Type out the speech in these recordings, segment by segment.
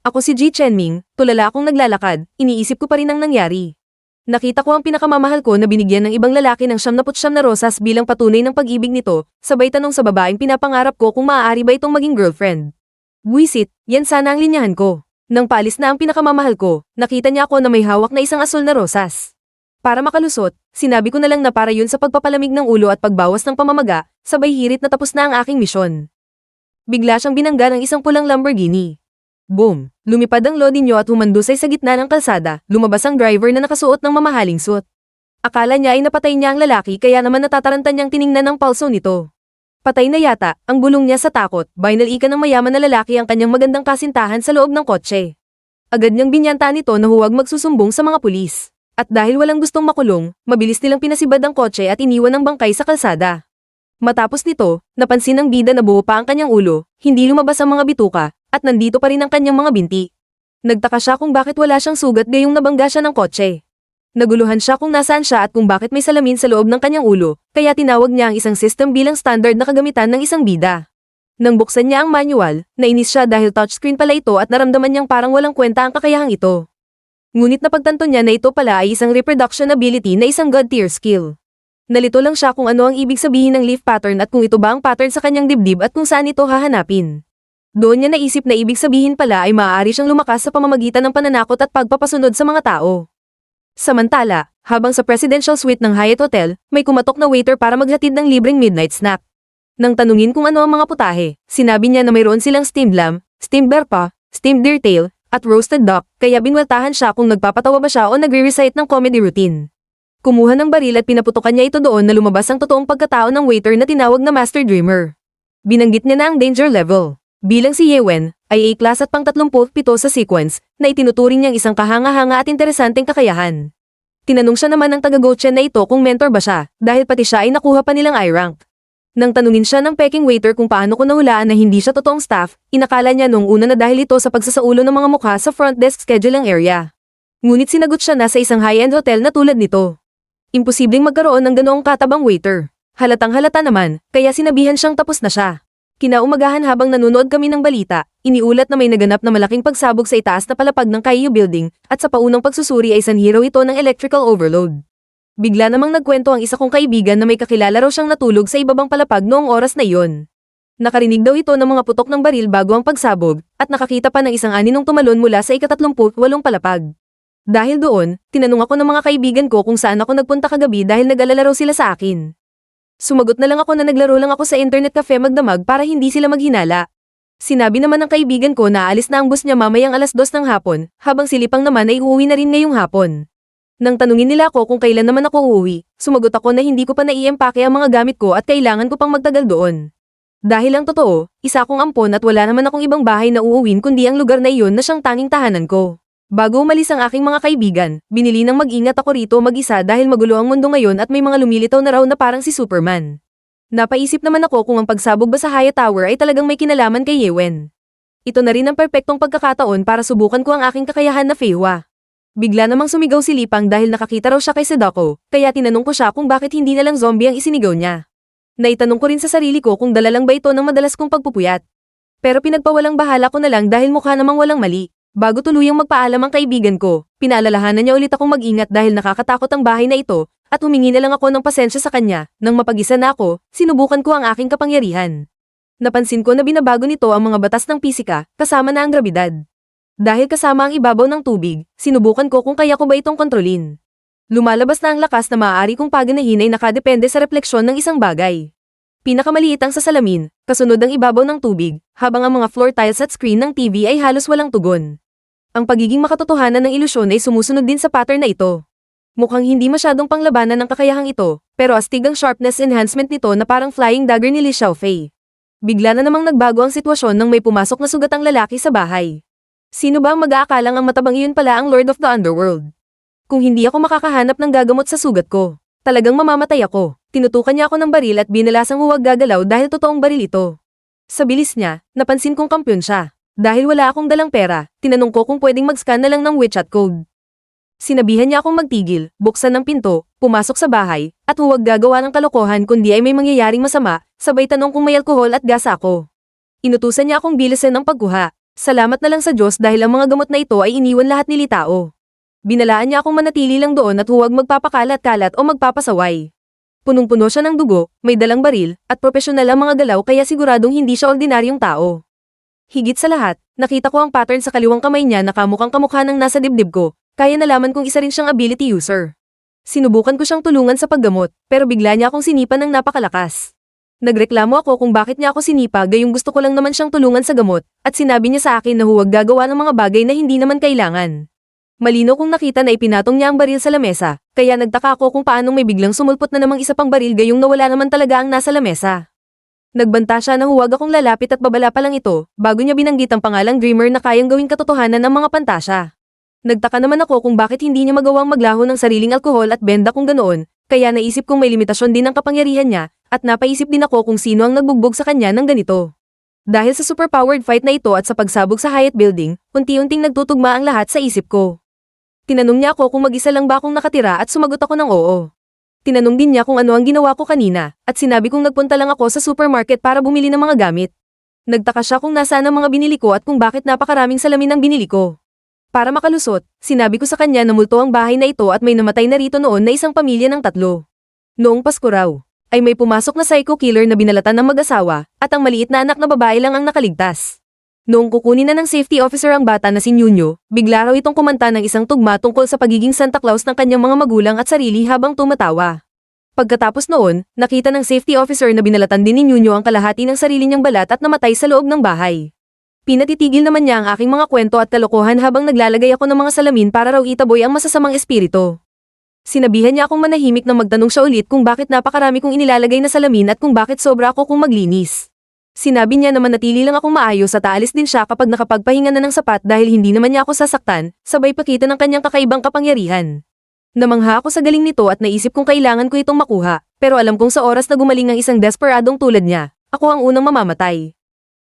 Ako si Ji Chenming, tulala akong naglalakad, iniisip ko pa rin ang nangyari. Nakita ko ang pinakamamahal ko na binigyan ng ibang lalaki ng 79 na rosas bilang patunay ng pag-ibig nito, sabay tanong sa babaeng pinapangarap ko kung maaari ba itong maging girlfriend. Buwisit, yan sana ang linyahan ko. Nang paalis na ang pinakamamahal ko, nakita niya ako na may hawak na isang asul na rosas. Para makalusot, sinabi ko na lang na para yun sa pagpapalamig ng ulo at pagbawas ng pamamaga, sabay hirit na tapos na ang aking misyon. Bigla siyang binangga ng isang pulang Lamborghini. Boom! Lumipad ang lodi niyo at humandusay sa gitna ng kalsada, lumabas ang driver na nakasuot ng mamahaling suit. Akala niya ay napatay niya ang lalaki kaya naman natataranta niyang tiningnan ang pulso nito. Patay na yata, ang bulong niya sa takot, binalika ng mayaman na lalaki ang kanyang magandang kasintahan sa loob ng kotse. Agad niyang binyanta nito na huwag magsusumbong sa mga pulis. At dahil walang gustong makulong, mabilis nilang pinasibad ang kotse at iniwan ang bangkay sa kalsada. Matapos nito, napansin ng bida na buo pa ang kanyang ulo, hindi lumabas ang mga bituka, at nandito pa rin ang kanyang mga binti. Nagtaka siya kung bakit wala siyang sugat gayong nabangga siya ng kotse. Naguluhan siya kung nasaan siya at kung bakit may salamin sa loob ng kanyang ulo, kaya tinawag niya ang isang system bilang standard na kagamitan ng isang bida. Nang buksan niya ang manual, nainis siya dahil touchscreen pala ito at naramdaman niyang parang walang kwenta ang kakayahang ito. Ngunit napagtanto niya na ito pala ay isang reproduction ability na isang god-tier skill. Nalito lang siya kung ano ang ibig sabihin ng leaf pattern at kung ito ba ang pattern sa kanyang dibdib at kung saan ito hahanapin. Doon niya naisip na ibig sabihin pala ay maaari siyang lumakas sa pamamagitan ng pananakot at pagpapasunod sa mga tao. Samantala, habang sa presidential suite ng Hyatt Hotel, may kumatok na waiter para maghatid ng libreng midnight snack. Nang tanungin kung ano ang mga putahe, sinabi niya na mayroon silang steamed lamb, steamed bear paw, steamed deer tail, at roasted duck, kaya binweltahan siya kung nagpapatawa ba siya o nagre-recite ng comedy routine. Kumuha ng baril at pinaputukan niya ito doon na lumabas ang totoong pagkatao ng waiter na tinawag na Master Dreamer. Binanggit niya na ang danger level. Bilang si Yewen, ay A-class at pang 37 sa sequence, na itinuturing niyang isang kahanga-hanga at interesanteng kakayahan. Tinanong siya naman ng taga-Gochen na ito kung mentor ba siya, dahil pati siya ay nakuha pa nilang I-rank. Nang tanungin siya ng Peking waiter kung paano ko nahulaan na hindi siya totoong staff, inakala niya noong una na dahil ito sa pagsasaulo ng mga mukha sa front desk scheduling area. Ngunit sinagot siya na sa isang high-end hotel na tulad nito. Imposibleng magkaroon ng ganoong katabang waiter. Halatang halata naman, kaya sinabihan siyang tapos na siya. Kinaumagahan habang nanonood kami ng balita, iniulat na may naganap na malaking pagsabog sa itaas na palapag ng Kaiyu Building, at sa paunang pagsusuri ay sanhiro ito ng electrical overload. Bigla namang nagkwento ang isa kong kaibigan na may kakilala raw siyang natulog sa ibabang palapag noong oras na iyon. Nakarinig daw ito ng mga putok ng baril bago ang pagsabog, at nakakita pa ng isang aninong tumalon mula sa ika-38 palapag. Dahil doon, tinanong ako ng mga kaibigan ko kung saan ako nagpunta kagabi dahil nag-alala raw sila sa akin. Sumagot na lang ako na naglaro lang ako sa internet cafe magdamag para hindi sila maghinala. Sinabi naman ng kaibigan ko na aalis na ang bus niya mamayang 2:00 ng hapon, habang si Lipang naman ay uuwi na rin ngayong hapon. Nang tanungin nila ako kung kailan naman ako uuwi, sumagot ako na hindi ko pa naiempake ang mga gamit ko at kailangan ko pang magtagal doon. Dahil ang totoo, isa akong ampon at wala naman akong ibang bahay na uuwin kundi ang lugar na iyon na siyang tanging tahanan ko. Bago umalis ang aking mga kaibigan, binili ng mag-ingat ako rito mag-isa dahil magulo ang mundo ngayon at may mga lumilitaw na raw na parang si Superman. Napaisip naman ako kung ang pagsabog ba sa Hyatt Tower ay talagang may kinalaman kay Yewen. Ito na rin ang perpektong pagkakataon para subukan ko ang aking kakayahan na Feiwa. Bigla namang sumigaw si Lipang dahil nakakita raw siya kay Sadako, kaya tinanong ko siya kung bakit hindi na lang zombie ang isinigaw niya. Naitanong ko rin sa sarili ko kung dala lang ba ito ng madalas kong pagpupuyat. Pero pinagpawalang bahala ko na lang dahil mukha namang walang mali. Bago tuluyang magpaalam ang kaibigan ko, pinaalalahanan niya ulit akong mag-ingat dahil nakakatakot ang bahay na ito, at humingi na lang ako ng pasensya sa kanya. Nang mapag-isa na ako, sinubukan ko ang aking kapangyarihan. Napansin ko na binabago nito ang mga batas ng pisika, kasama na ang grabidad. Dahil kasama ang ibabaw ng tubig, sinubukan ko kung kaya ko ba itong kontrolin. Lumalabas na ang lakas na maaari kong paganahin ay nakadepende sa refleksyon ng isang bagay. Pinakamaliit ang sa salamin, kasunod ang ibabaw ng tubig, habang ang mga floor tiles at screen ng TV ay halos walang tugon. Ang pagiging makatotohanan ng ilusyon ay sumusunod din sa pattern na ito. Mukhang hindi masyadong panglabanan ng kakayahang ito, pero astig ang sharpness enhancement nito na parang flying dagger ni Li Xiaofei. Bigla na namang nagbago ang sitwasyon nang may pumasok na sugatang lalaki sa bahay. Sino ba ang mag-aakalang ang matabang iyon pala ang Lord of the Underworld? Kung hindi ako makakahanap ng gagamot sa sugat ko, talagang mamamatay ako. Tinutukan niya ako ng baril at binalasang huwag gagalaw dahil totoong baril ito. Sa bilis niya, napansin kong kampyon siya. Dahil wala akong dalang pera, tinanong ko kung pwedeng mag-scan na lang ng WeChat code. Sinabihan niya akong magtigil, buksan ng pinto, pumasok sa bahay, at huwag gagawa ng kalokohan kundi ay may mangyayaring masama, sabay tanong kung may alkohol at gas ako. Inutusan niya akong bilisan ng pagkuha. Salamat na lang sa Diyos dahil ang mga gamot na ito ay iniwan lahat ni Litao. Binalaan niya akong manatili lang doon at huwag magpapakalat-kalat o magpapasaway. Punong-puno siya ng dugo, may dalang baril, at profesional ang mga galaw kaya siguradong hindi siya ordinaryong tao. Higit sa lahat, nakita ko ang pattern sa kaliwang kamay niya na kamukhang kamukha ng nasa dibdib ko, kaya nalaman kong isa rin siyang ability user. Sinubukan ko siyang tulungan sa paggamot, pero bigla niya akong sinipa ng napakalakas. Nagreklamo ako kung bakit niya ako sinipa gayong gusto ko lang naman siyang tulungan sa gamot, at sinabi niya sa akin na huwag gagawa ng mga bagay na hindi naman kailangan. Malino kong nakita na ipinatong niya ang baril sa lamesa, kaya nagtaka ako kung paanong may biglang sumulpot na namang isa pang baril gayong nawala naman talaga ang nasa lamesa. Nagbanta siya na huwag akong lalapit at babala pa lang ito, bago niya binanggit ang pangalang Dreamer na kayang gawing katotohanan ng mga pantasya. Nagtaka naman ako kung bakit hindi niya magawang maglaho ng sariling alkohol at benda kung ganoon, kaya naisip kong may limitasyon din ang kapangyarihan niya, at napaisip din ako kung sino ang nagbugbog sa kanya ng ganito. Dahil sa superpowered fight na ito at sa pagsabog sa Hyatt Building, unti-unting nagtutugma ang lahat sa isip ko. Tinanong niya ako kung mag-isa lang ba akong nakatira at sumagot ako ng oo. Tinanong din niya kung ano ang ginawa ko kanina, at sinabi kong nagpunta lang ako sa supermarket para bumili ng mga gamit. Nagtaka siya kung nasaan ang mga binili ko at kung bakit napakaraming salamin ang binili ko. Para makalusot, sinabi ko sa kanya na multo ang bahay na ito at may namatay na rito noon na isang pamilya ng 3. Noong Pasko raw, ay may pumasok na psycho killer na binalatan ng mag-asawa, at ang maliit na anak na babae lang ang nakaligtas. Noong kukunin na ng safety officer ang bata na si Nunyo, bigla raw itong kumanta ng isang tugma tungkol sa pagiging Santa Claus ng kanyang mga magulang at sarili habang tumatawa. Pagkatapos noon, nakita ng safety officer na binalatan din ni Nunyo ang kalahati ng sarili niyang balat at namatay sa loob ng bahay. Pinatitigil naman niya ang aking mga kwento at kalokohan habang naglalagay ako ng mga salamin para raw itaboy ang masasamang espiritu. Sinabihan niya akong manahimik nang magtanong siya ulit kung bakit napakarami kong inilalagay na salamin at kung bakit sobra ako kung maglinis. Sinabi niya na manatili lang akong maayos at aalis din siya kapag nakapagpahinga na ng sapat dahil hindi naman niya ako sasaktan, sabay pakita ng kanyang kakaibang kapangyarihan. Namangha ako sa galing nito at naisip kong kailangan ko itong makuha, pero alam kong sa oras na gumaling ang isang desperadong tulad niya, ako ang unang mamamatay.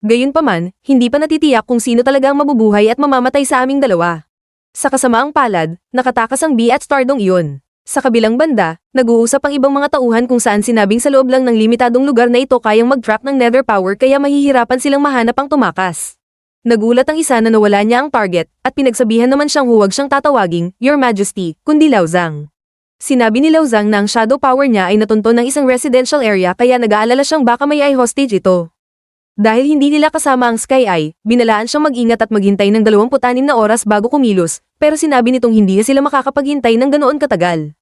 Gayunpaman, hindi pa natitiyak kung sino talaga ang mabubuhay at mamamatay sa aming dalawa. Sa kasamaang palad, nakatakas ang B at Stardong iyon. Sa kabilang banda, nag-uusap ang ibang mga tauhan kung saan sinabing sa loob lang ng limitadong lugar na ito kayang mag-track ng nether power kaya mahihirapan silang mahanap ang tumakas. Nagulat ang isa na nawala niya ang target, at pinagsabihan naman siyang huwag siyang tatawaging, Your Majesty, kundi Laozang. Sinabi ni Laozang na ang shadow power niya ay natunton ng isang residential area kaya nag-aalala siyang baka may eye hostage ito. Dahil hindi nila kasama ang Sky Eye, binalaan siyang mag-ingat at maghintay ng 26 na oras bago kumilos, pero sinabi nitong hindi na sila makakapaghintay ng ganoon katagal.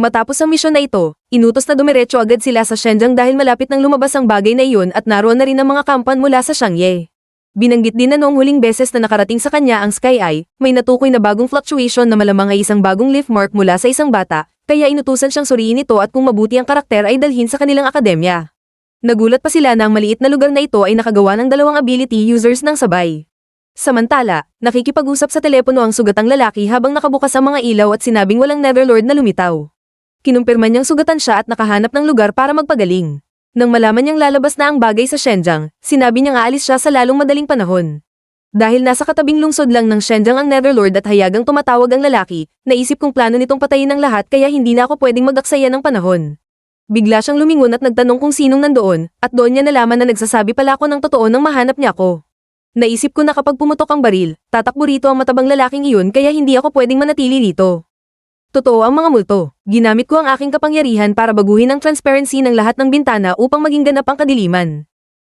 Matapos ang misyon na ito, inutos na dumiretso agad sila sa Shenjiang dahil malapit nang lumabas ang bagay na iyon at naroon na rin ang mga kampan mula sa Xiangye. Binanggit din na noong huling beses na nakarating sa kanya ang Sky Eye, may natukoy na bagong fluctuation na malamang ay isang bagong leaf mark mula sa isang bata, kaya inutusan siyang suriin ito at kung mabuti ang karakter ay dalhin sa kanilang akademya. Nagulat pa sila na ang maliit na lugar na ito ay nakagawa ng 2 ability users ng sabay. Samantala, nakikipag-usap sa telepono ang sugatang lalaki habang nakabukas ang mga ilaw at sinabing walang Netherlord na lumitaw. Kinumpirma niyang sugatan siya at nakahanap ng lugar para magpagaling. Nang malaman niyang lalabas na ang bagay sa Shenjiang, sinabi niyang aalis siya sa lalong madaling panahon. Dahil nasa katabing lungsod lang ng Shenjiang ang Netherlord at hayagang tumatawag ang lalaki, naisip kong plano nitong patayin ang lahat kaya hindi na ako pwedeng mag-aksaya ng panahon. Bigla siyang lumingon at nagtanong kung sinong nandoon, at doon niya nalaman na nagsasabi pala ako ng totoo nang mahanap niya ako. Naisip ko na kapag pumutok ang baril, tatakbo rito ang matabang lalaking iyon kaya hindi ako pwedeng manatili rito. Totoo ang mga multo. Ginamit ko ang aking kapangyarihan para baguhin ang transparency ng lahat ng bintana upang maging ganap ang kadiliman.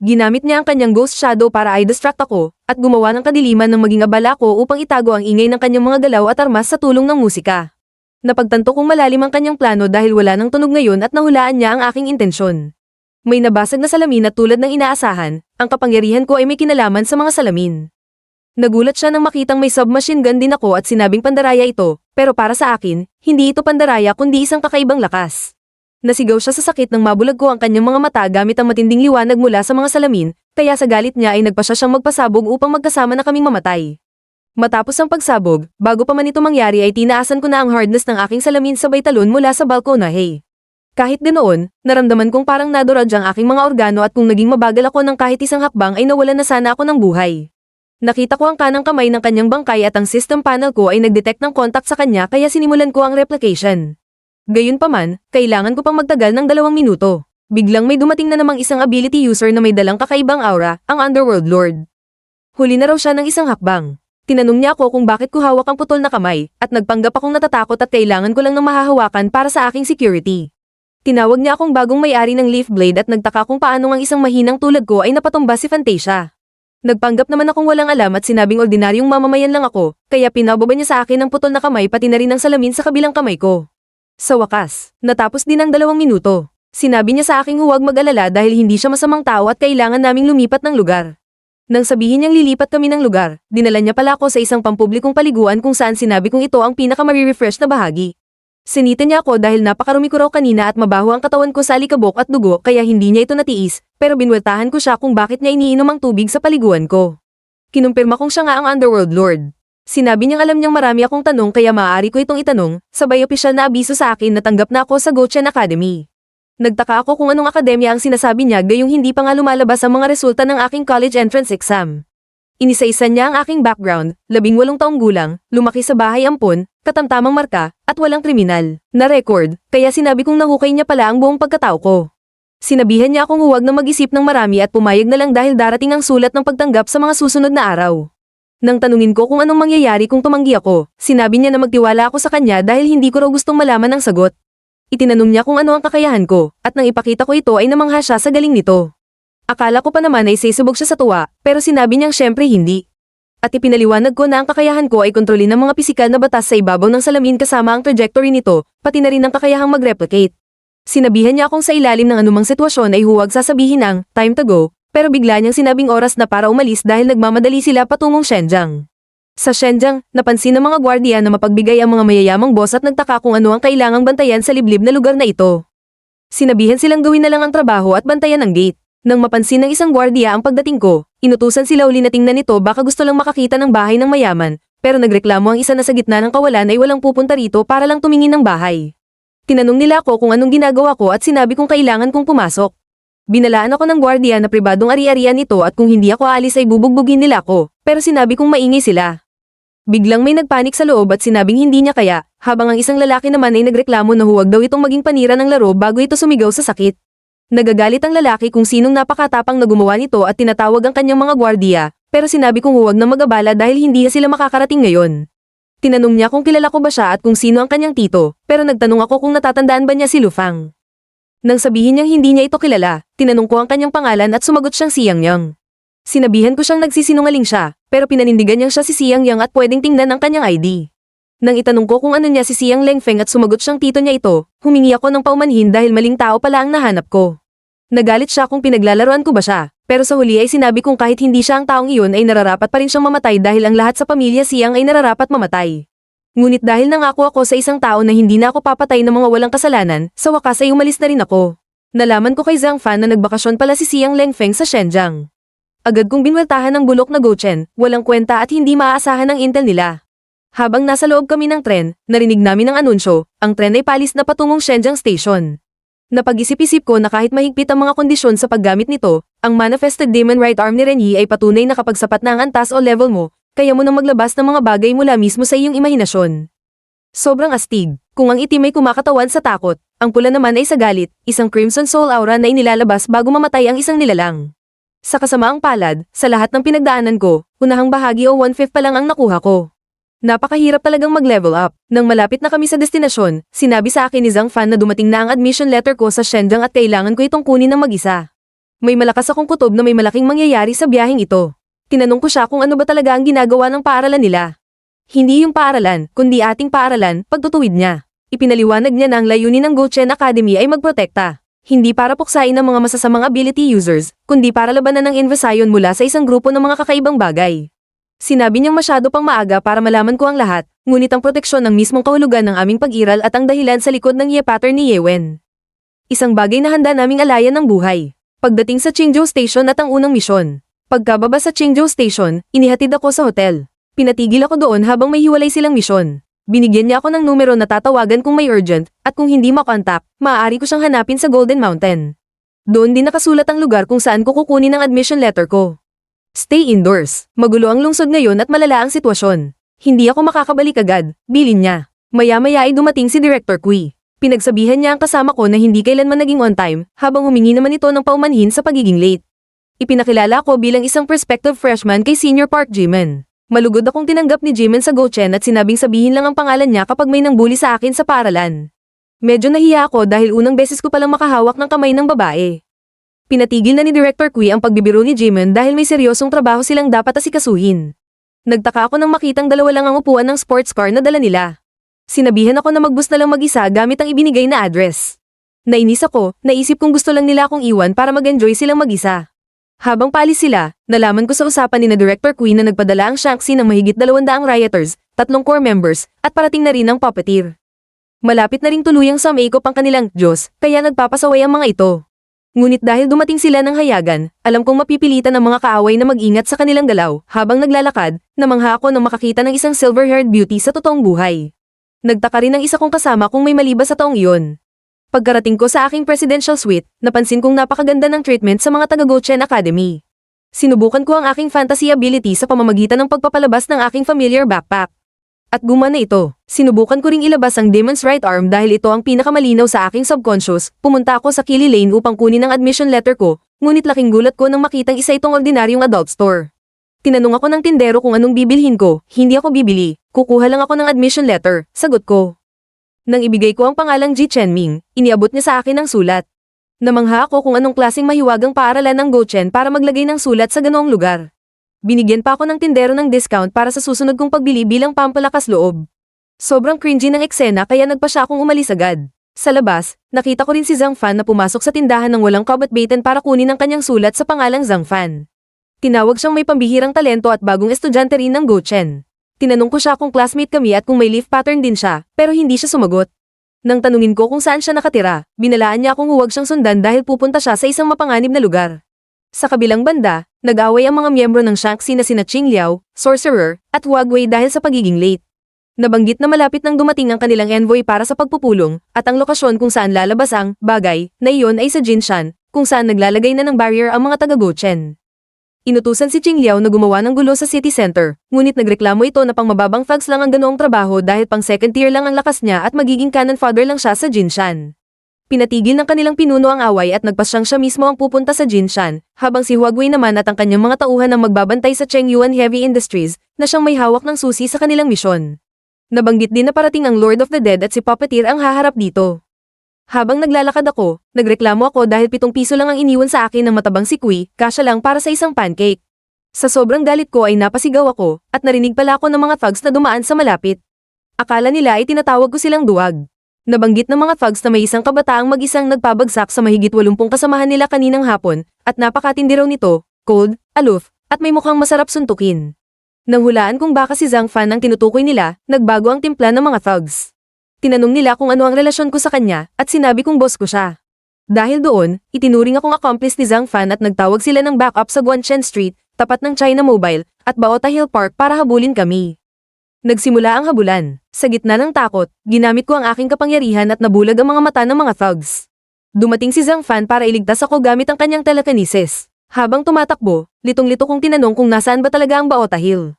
Ginamit niya ang kanyang ghost shadow para i-distract ako, at gumawa ng kadiliman ng maging abala ko upang itago ang ingay ng kanyang mga galaw at armas sa tulong ng musika. Napagtanto kong malalim ang kanyang plano dahil wala nang tunog ngayon at nahulaan niya ang aking intensyon. May nabasag na salamin at tulad ng inaasahan, ang kapangyarihan ko ay may kinalaman sa mga salamin. Nagulat siya nang makitang may submachine gun din ako at sinabing pandaraya ito, pero para sa akin, hindi ito pandaraya kundi isang kakaibang lakas. Nasigaw siya sa sakit nang mabulag ko ang kanyang mga mata gamit ang matinding liwanag mula sa mga salamin, kaya sa galit niya ay nagpasya siyang magpasabog upang magkasama na kaming mamatay. Matapos ang pagsabog, bago pa man ito mangyari ay tinaasan ko na ang hardness ng aking salamin sabay talon mula sa balkonahe. Kahit ganoon, naramdaman kong parang naduraj ang aking mga organo at kung naging mabagal ako ng kahit isang hakbang ay nawalan na sana ako ng buhay. Nakita ko ang kanang kamay ng kanyang bangkay at ang system panel ko ay nagdetect ng contact sa kanya kaya sinimulan ko ang replication. Gayunpaman, kailangan ko pang magtagal ng 2 minuto. Biglang may dumating na namang isang ability user na may dalang kakaibang aura, ang Underworld Lord. Huli na raw siya ng isang hakbang. Tinanong niya ako kung bakit ko hawak ang putol na kamay, at nagpanggap akong natatakot at kailangan ko lang ng mahahawakan para sa aking security. Tinawag niya akong bagong may-ari ng Leaf Blade at nagtaka kung paano ang isang mahinang tulad ko ay napatumba si Fantasia. Nagpanggap naman akong walang alam at sinabing ordinaryong mamamayan lang ako, kaya pinababa niya sa akin ang putol na kamay pati na rin ang salamin sa kabilang kamay ko. Sa wakas, natapos din ang 2 minuto. Sinabi niya sa aking huwag mag-alala dahil hindi siya masamang tao at kailangan naming lumipat ng lugar. Nang sabihin niyang lilipat kami ng lugar, dinala niya pala ako sa isang pampublikong paliguan kung saan sinabi kong ito ang pinaka-mari-refresh na bahagi. Sinita niya ako dahil napakarumi ko raw kanina at mabaho ang katawan ko sa alikabok at dugo kaya hindi niya ito natiis, pero binweltahan ko siya kung bakit niya iniinom ang tubig sa paliguan ko. Kinumpirma kong siya nga ang Underworld Lord. Sinabi niyang alam niyang marami akong tanong kaya maaari ko itong itanong, sabay opisyal na abiso sa akin na tanggap na ako sa Gochen Academy. Nagtaka ako kung anong akademya ang sinasabi niya gayong hindi pa nga lumalabas ang mga resulta ng aking college entrance exam. Inisa-isa niya ang aking background, 18 taong gulang, lumaki sa bahay ampon, katamtamang marka, at walang kriminal na record, kaya sinabi kong nahukay niya pala ang buong pagkatao ko. Sinabihan niya akong huwag na mag-isip ng marami at pumayag na lang dahil darating ang sulat ng pagtanggap sa mga susunod na araw. Nang tanungin ko kung anong mangyayari kung tumanggi ako, sinabi niya na magtiwala ako sa kanya dahil hindi ko raw gustong malaman ang sagot. Itinanong niya kung ano ang kakayahan ko, at nang ipakita ko ito ay namangha siya sa galing nito. Akala ko pa naman ay sisubog siya sa tuwa, pero sinabi niyang syempre hindi. At ipinaliwanag ko na ang kakayahan ko ay kontrolin ng mga pisikal na batas sa ibabaw ng salamin kasama ang trajectory nito, pati na rin ang kakayahang mag-replicate. Sinabihan niya akong sa ilalim ng anumang sitwasyon ay huwag sasabihin ang time to go, pero bigla niyang sinabing oras na para umalis dahil nagmamadali sila patungong Shenjiang. Sa Shenjiang, napansin ng mga gwardiya na mapagbigay ang mga mayayamang boss at nagtaka kung ano ang kailangang bantayan sa liblib na lugar na ito. Sinabihan silang gawin na lang ang trabaho at bantayan ang gate. Nang mapansin ng isang gwardiya ang pagdating ko, inutusan sila uli na tingnan nito baka gusto lang makakita ng bahay ng mayaman, pero nagreklamo ang isa na sa gitna ng kawalan ay walang pupunta rito para lang tumingin ng bahay. Tinanong nila ako kung anong ginagawa ko at sinabi kong kailangan kong pumasok. Binalaan ako ng gwardiya na pribadong ari-arian nito at kung hindi ako aalis ay bubugbugin nila ako, pero sinabi kong maingay sila. Biglang may nagpanik sa loob at sinabing hindi niya kaya, habang ang isang lalaki naman ay nagreklamo na huwag daw itong maging panira ng laro bago ito sumigaw sa sakit. Nagagalit ang lalaki kung sinong napakatapang na gumawa nito at tinatawag ang kanyang mga gwardiya, pero sinabi kong huwag na mag-abala dahil hindi sila makakarating ngayon. Tinanong niya kung kilala ko ba siya at kung sino ang kanyang tito, pero nagtanong ako kung natatandaan ba niya si Lufang. Nang sabihin niyang hindi niya ito kilala, tinanong ko ang kanyang pangalan at sumagot siyang si Yang Yang. Sinabihan ko siyang nagsisinungaling siya, pero pinanindigan niyang siya si Yang Yang at pwedeng tingnan ang kanyang ID. Nang itanong ko kung ano niya si Yang Lengfeng at sumagot siyang tito niya ito, humingi ako ng paumanhin dahil maling tao pala ang nahanap ko. Nagalit siya kung pinaglalaruan ko ba siya, pero sa huli ay sinabi kong kahit hindi siya ang taong iyon ay nararapat pa rin siyang mamatay dahil ang lahat sa pamilya Yang ay nararapat mamatay. Ngunit dahil nangako ako sa isang tao na hindi na ako papatay ng mga walang kasalanan, sa wakas ay umalis na rin ako. Nalaman ko kay Zhang Fan na nagbakasyon pala si Yang Lengfeng sa Shenjiang. Agad kong binweltahan ng bulok na Gochen, walang kwenta at hindi maaasahan ang intel nila. Habang nasa loob kami ng tren, narinig namin ang anunsyo, ang tren ay palis na patungong Shenjiang Station. Napag-isip-isip ko na kahit mahigpit ang mga kondisyon sa paggamit nito, ang manifested demon right arm ni Renyi ay patunay na kapag sapat na ang antas o level mo, kaya mo nang maglabas ng mga bagay mula mismo sa iyong imahinasyon. Sobrang astig, kung ang itim ay kumakatawan sa takot, ang pula naman ay sa galit, isang crimson soul aura na inilalabas bago mamatay ang isang nilalang. Sa kasamaang palad, sa lahat ng pinagdaanan ko, unahang bahagi o 1/5 pa lang ang nakuha ko. Napakahirap talagang mag-level up. Nang malapit na kami sa destinasyon, sinabi sa akin ni Zhang Fan na dumating na ang admission letter ko sa Shenjiang at kailangan ko itong kunin ng mag-isa. May malakas akong kutob na may malaking mangyayari sa biyaheng ito. Tinanong ko siya kung ano ba talaga ang ginagawa ng paaralan nila. Hindi yung paaralan, kundi ating paaralan, pagtutuwid niya. Ipinaliwanag niya na ang layunin ng Gochen Academy ay magprotekta. Hindi para puksain ng mga masasamang ability users, kundi para labanan ng invasion mula sa isang grupo ng mga kakaibang bagay. Sinabi niyang masyado pang maaga para malaman ko ang lahat, ngunit ang proteksyon ng mismong kahulugan ng aming pag-iral at ang dahilan sa likod ng Ye pattern ni Yewen. Isang bagay na handa naming alayan ng buhay. Pagdating sa Qingzhou Station at ang unang misyon. Pagkababa sa Qingzhou Station, inihatid ako sa hotel. Pinatigil ako doon habang may hiwalay silang misyon. Binigyan niya ako ng numero na tatawagan kung may urgent, at kung hindi makontak, maaari ko siyang hanapin sa Golden Mountain. Doon din nakasulat ang lugar kung saan ko kukunin ang admission letter ko. Stay indoors. Magulo ang lungsod ngayon at malala ang sitwasyon. Hindi ako makakabalik agad, bilin niya. Maya-maya ay dumating si Director Kui. Pinagsabihan niya ang kasama ko na hindi kailanman naging on time, habang humingi naman ito ng paumanhin sa pagiging late. Ipinakilala ko bilang isang prospective freshman kay Senior Park Jimin. Malugod akong tinanggap ni Jimin sa Gochen at sinabing sabihin lang ang pangalan niya kapag may nangbuli sa akin sa paaralan. Medyo nahiya ako dahil unang beses ko palang makahawak ng kamay ng babae. Pinatigil na ni Director Kui ang pagbibiro ni Jimin dahil may seryosong trabaho silang dapat asikasuhin. Nagtaka ako nang makitang dalawa lang ang upuan ng sports car na dala nila. Sinabihan ako na magbus na lang mag-isa gamit ang ibinigay na address. Nainis ako, naisip kong gusto lang nila akong iwan para mag-enjoy silang mag-isa. Habang paalis sila, nalaman ko sa usapan ni na Director Kui na nagpadala ang Shanxi ng mahigit 200 rioters, 3 core members, at parating na rin ang puppeteer. Malapit na ring tuluyang sumaikop ang kanilang Diyos, kaya nagpapasaway ang mga ito. Ngunit dahil dumating sila ng hayagan, alam kong mapipilitan ng mga kaaway na mag-ingat sa kanilang galaw. Habang naglalakad, namangha ako nang makakita ng isang silver-haired beauty sa totoong buhay. Nagtaka rin ang isa kong kasama kung may mali ba sa taong iyon. Pagkarating ko sa aking presidential suite, napansin kong napakaganda ng treatment sa mga taga-Gochen Academy. Sinubukan ko ang aking fantasy ability sa pamamagitan ng pagpapalabas ng aking familiar backpack. At gumana ito. Sinubukan ko ring ilabas ang demon's right arm dahil ito ang pinakamalinaw sa aking subconscious. Pumunta ako sa Kili Lane upang kunin ang admission letter ko, ngunit laking gulat ko nang makitang isa itong ordinaryong adult store. Tinanong ako ng tindero kung anong bibilhin ko, hindi ako bibili, kukuha lang ako ng admission letter, sagot ko. Nang ibigay ko ang pangalang Ji Chenming, iniabot niya sa akin ang sulat. Namangha ako kung anong klaseng mahiwagang paaralan ng Gochen para maglagay ng sulat sa ganoong lugar. Binigyan pa ako ng tindero ng discount para sa susunod kong pagbili bilang pampalakas loob. Sobrang cringy ng eksena kaya nagpa siya akong umalis agad. Sa labas, nakita ko rin si Zhang Fan na pumasok sa tindahan ng walang kabat-baitan para kunin ang kanyang sulat sa pangalang Zhang Fan. Tinawag siyang may pambihirang talento at bagong estudyante rin ng Gochen. Tinanong ko siya kung classmate kami at kung may leaf pattern din siya, pero hindi siya sumagot. Nang tanungin ko kung saan siya nakatira, binalaan niya akong huwag siyang sundan dahil pupunta siya sa isang mapanganib na lugar. Sa kabilang banda, nag-away ang mga miyembro ng Shanxi na sina Qing Liao, Sorcerer, at Wag Wei dahil sa pagiging late. Nabanggit na malapit nang dumating ang kanilang envoy para sa pagpupulong, at ang lokasyon kung saan lalabas ang bagay na iyon ay sa Jinshan, kung saan naglalagay na ng barrier ang mga taga-Gochen. Inutusan si Qing Liao na gumawa ng gulo sa city center, ngunit nagreklamo ito na pangmababang thugs lang ang ganoong trabaho dahil pang second tier lang ang lakas niya at magiging cannon fodder lang siya sa Jinshan. Pinatigil ng kanilang pinuno ang away at nagpasyang siya mismo ang pupunta sa Jinshan, habang si Huagwei naman at ang kanyang mga tauhan ang magbabantay sa Chengyuan Heavy Industries, na siyang may hawak ng susi sa kanilang misyon. Nabanggit din na parating ang Lord of the Dead at si Puppeteer ang haharap dito. Habang naglalakad ako, nagreklamo ako dahil 7 piso lang ang iniwan sa akin ng matabang si Kui, kasya lang para sa isang pancake. Sa sobrang galit ko ay napasigaw ako, at narinig pala ako ng mga thugs na dumaan sa malapit. Akala nila ay tinatawag ko silang duwag. Nabanggit ng mga thugs na may isang kabataang mag-isang nagpabagsak sa mahigit 80 kasamahan nila kaninang hapon, at napakatindi raw nito, cold, aloof, at may mukhang masarap suntukin. Nang hulaan kung baka si Zhang Fan ang tinutukoy nila, nagbago ang timpla ng mga thugs. Tinanong nila kung ano ang relasyon ko sa kanya, at sinabi kong boss ko siya. Dahil doon, itinuring akong accomplice ni Zhang Fan at nagtawag sila ng backup sa Guanchen Street, tapat ng China Mobile, at Baota Hill Park para habulin kami. Nagsimula ang habulan. Sa gitna ng takot, ginamit ko ang aking kapangyarihan at nabulag ang mga mata ng mga thugs. Dumating si Zhang Fan para iligtas ako gamit ang kanyang telekinesis. Habang tumatakbo, litong-lito kong tinanong kung nasaan ba talaga ang Baota Hill.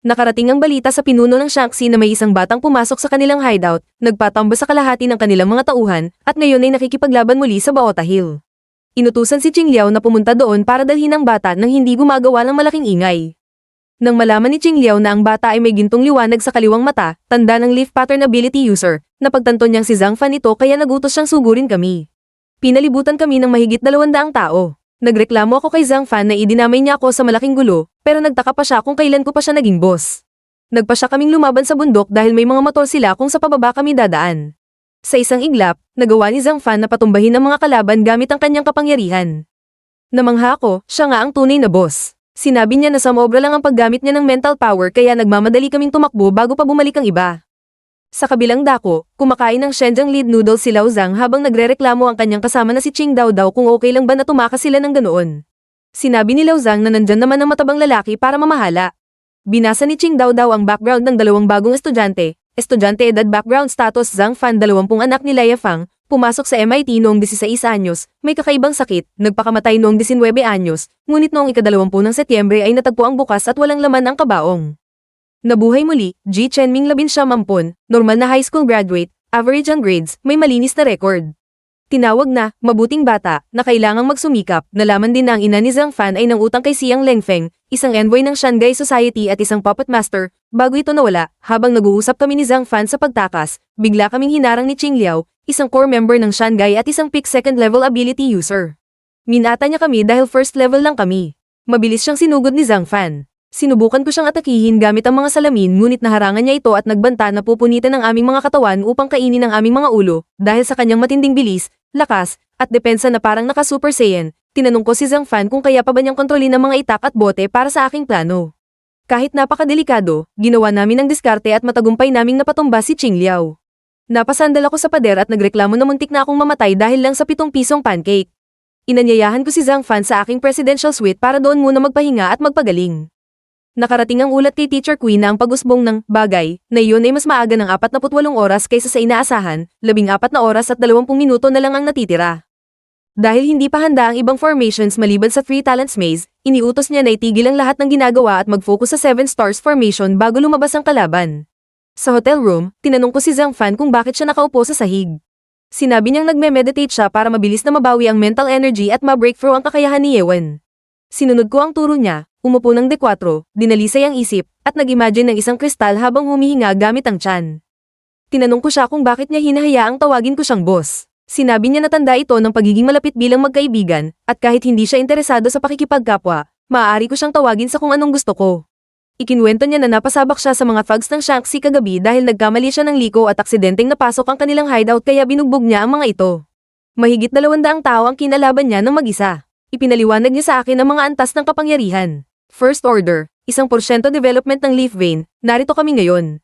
Nakarating ang balita sa pinuno ng Shanxi na may isang batang pumasok sa kanilang hideout, nagpatamba sa kalahati ng kanilang mga tauhan, at ngayon ay nakikipaglaban muli sa Baota Hill. Inutusan si Qing Liao na pumunta doon para dalhin ang bata nang hindi gumagawa ng malaking ingay. Nang malaman ni Qing Liao na ang bata ay may gintong liwanag sa kaliwang mata, tanda ng leaf pattern ability user, napagtanto niyang si Zhang Fan ito kaya nagutos siyang sugurin kami. Pinalibutan kami ng mahigit 200 tao. Nagreklamo ako kay Zhang Fan na idinamay niya ako sa malaking gulo, pero nagtaka pa siya kung kailan ko pa siya naging boss. Nagpa siya kaming lumaban sa bundok dahil may mga motor sila kung sa pababa kami dadaan. Sa isang iglap, nagawa ni Zhang Fan na patumbahin ang mga kalaban gamit ang kanyang kapangyarihan. Namangha ako, siya nga ang tunay na boss. Sinabi niya na sumobra lang ang paggamit niya ng mental power kaya nagmamadali kaming tumakbo bago pa bumalik ang iba. Sa kabilang dako, kumakain ng Shenjiang lead noodles si Lao Zhang habang nagrereklamo ang kanyang kasama na si Qing Dao Dao kung okay lang ba na tumakas sila ng ganoon. Sinabi ni Lao Zhang na nandyan naman ang matabang lalaki para mamahala. Binasa ni Qing Dao Dao ang background ng 2 bagong estudyante, edad background status Zhang Fan 20 anak ni Leia Fang, pumasok sa MIT noong 16 anyos, may kakaibang sakit, nagpakamatay noong 19 anyos, ngunit noong ika-20 ng Setyembre ay natagpo ang bukas at walang laman ang kabaong. Nabuhay muli, Ji Chenming 19 ampon, normal na high school graduate, average ang grades, may malinis na record. Tinawag na, mabuting bata, na kailangang magsumikap. Nalaman din na ang ina ni Zhang Fan ay nangutang kay Xiang Lengfeng, isang envoy ng Shanghai Society at isang puppet master, bago ito nawala. Habang nag-uusap kami ni Zhang Fan sa pagtakas, bigla kaming hinarang ni Qing Liao, isang core member ng Shanghai at isang peak second level ability user. Minata niya kami dahil first level lang kami. Mabilis siyang sinugod ni Zhang Fan. Sinubukan ko siyang atakihin gamit ang mga salamin ngunit naharangan niya ito at nagbanta na pupunitan ang aming mga katawan upang kainin ang aming mga ulo. Dahil sa kanyang matinding bilis, lakas, at depensa na parang naka-Super Saiyan, tinanong ko si Zhang Fan kung kaya pa ba niyang kontrolin ang mga itak at bote para sa aking plano. Kahit napakadelikado, ginawa namin ang diskarte at matagumpay naming napatumba si Qing Liao. Napasandal ako sa pader at nagreklamo na muntik na akong mamatay dahil lang sa 7 pisong pancake. Inanyayahan ko si Zhang Fan sa aking presidential suite para doon muna magpahinga at magpagaling. Nakarating ang ulat kay Teacher Queen na ang pag-usbong ng bagay na iyon ay mas maaga ng 48 oras kaysa sa inaasahan, 14 na oras at 20 minuto na lang ang natitira. Dahil hindi pa handa ang ibang formations maliban sa 3 Talents Maze, iniutos niya na itigil ang lahat ng ginagawa at mag-focus sa 7 Stars Formation bago lumabas ang kalaban. Sa hotel room, tinanong ko si Zhang Fan kung bakit siya nakaupo sa sahig. Sinabi niyang nagme-meditate siya para mabilis na mabawi ang mental energy at ma-breakthrough ang kakayahan ni Yewen. Sinunod ko ang turo niya, umupo ng D4, dinalisay ang isip, at nag-imagine ng isang kristal habang humihinga gamit ang tiyan. Tinanong ko siya kung bakit niya hinahayaang tawagin ko siyang boss. Sinabi niya na tanda ito ng pagiging malapit bilang magkaibigan, at kahit hindi siya interesado sa pakikipagkapwa, maaari ko siyang tawagin sa kung anong gusto ko. Ikinwento niya na napasabak siya sa mga thugs ng Shanxi kagabi dahil nagkamali siya ng liko at aksidenteng napasok ang kanilang hideout kaya binugbog niya ang mga ito. Mahigit 200 tao ang kinalaban niya ng mag-isa. Ipinaliwanag niya sa akin ang mga antas ng kapangyarihan. First order, 1% development ng leaf vein, narito kami ngayon.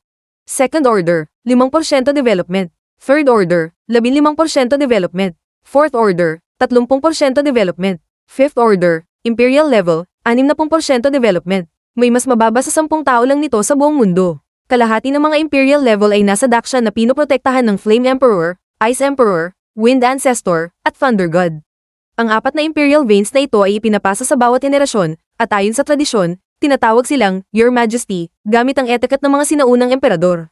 Second order, 5% development. Third order, 15% development. Fourth order, 30% development. Fifth order, imperial level, 60% development. May mas mababa sa 10 tao lang nito sa buong mundo. Kalahati ng mga imperial level ay nasa Daksha na pinoprotektahan ng Flame Emperor, Ice Emperor, Wind Ancestor, at Thunder God. Ang 4 na imperial veins na ito ay ipinapasa sa bawat henerasyon, at ayon sa tradisyon, tinatawag silang Your Majesty, gamit ang etiket ng mga sinaunang emperador.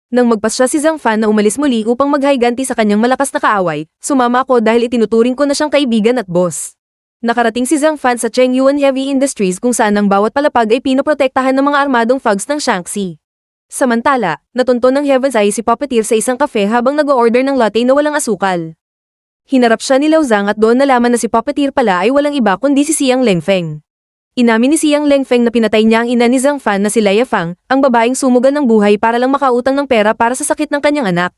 Nang magpasya si Zhang Fan na umalis muli upang maghiganti sa kanyang malakas na kaaway, sumama ako dahil itinuturing ko na siyang kaibigan at boss. Nakarating si Zhang Fan sa Chengyuan Heavy Industries kung saan ang bawat palapag ay pinoprotektahan ng mga armadong thugs ng Shanxi. Samantala, natunton ng Heaven's Eye si Puppeteer sa isang cafe habang nag-o-order ng latte na walang asukal. Hinarap siya ni Lao Zhang at doon nalaman na si Puppeteer pala ay walang iba kundi si Xiang Lengfeng. Inamin ni Xiang Lengfeng na pinatay niya ang ina ni Zhang Fan na si Leia Fang, ang babaeng sumugal ng buhay para lang makautang ng pera para sa sakit ng kanyang anak.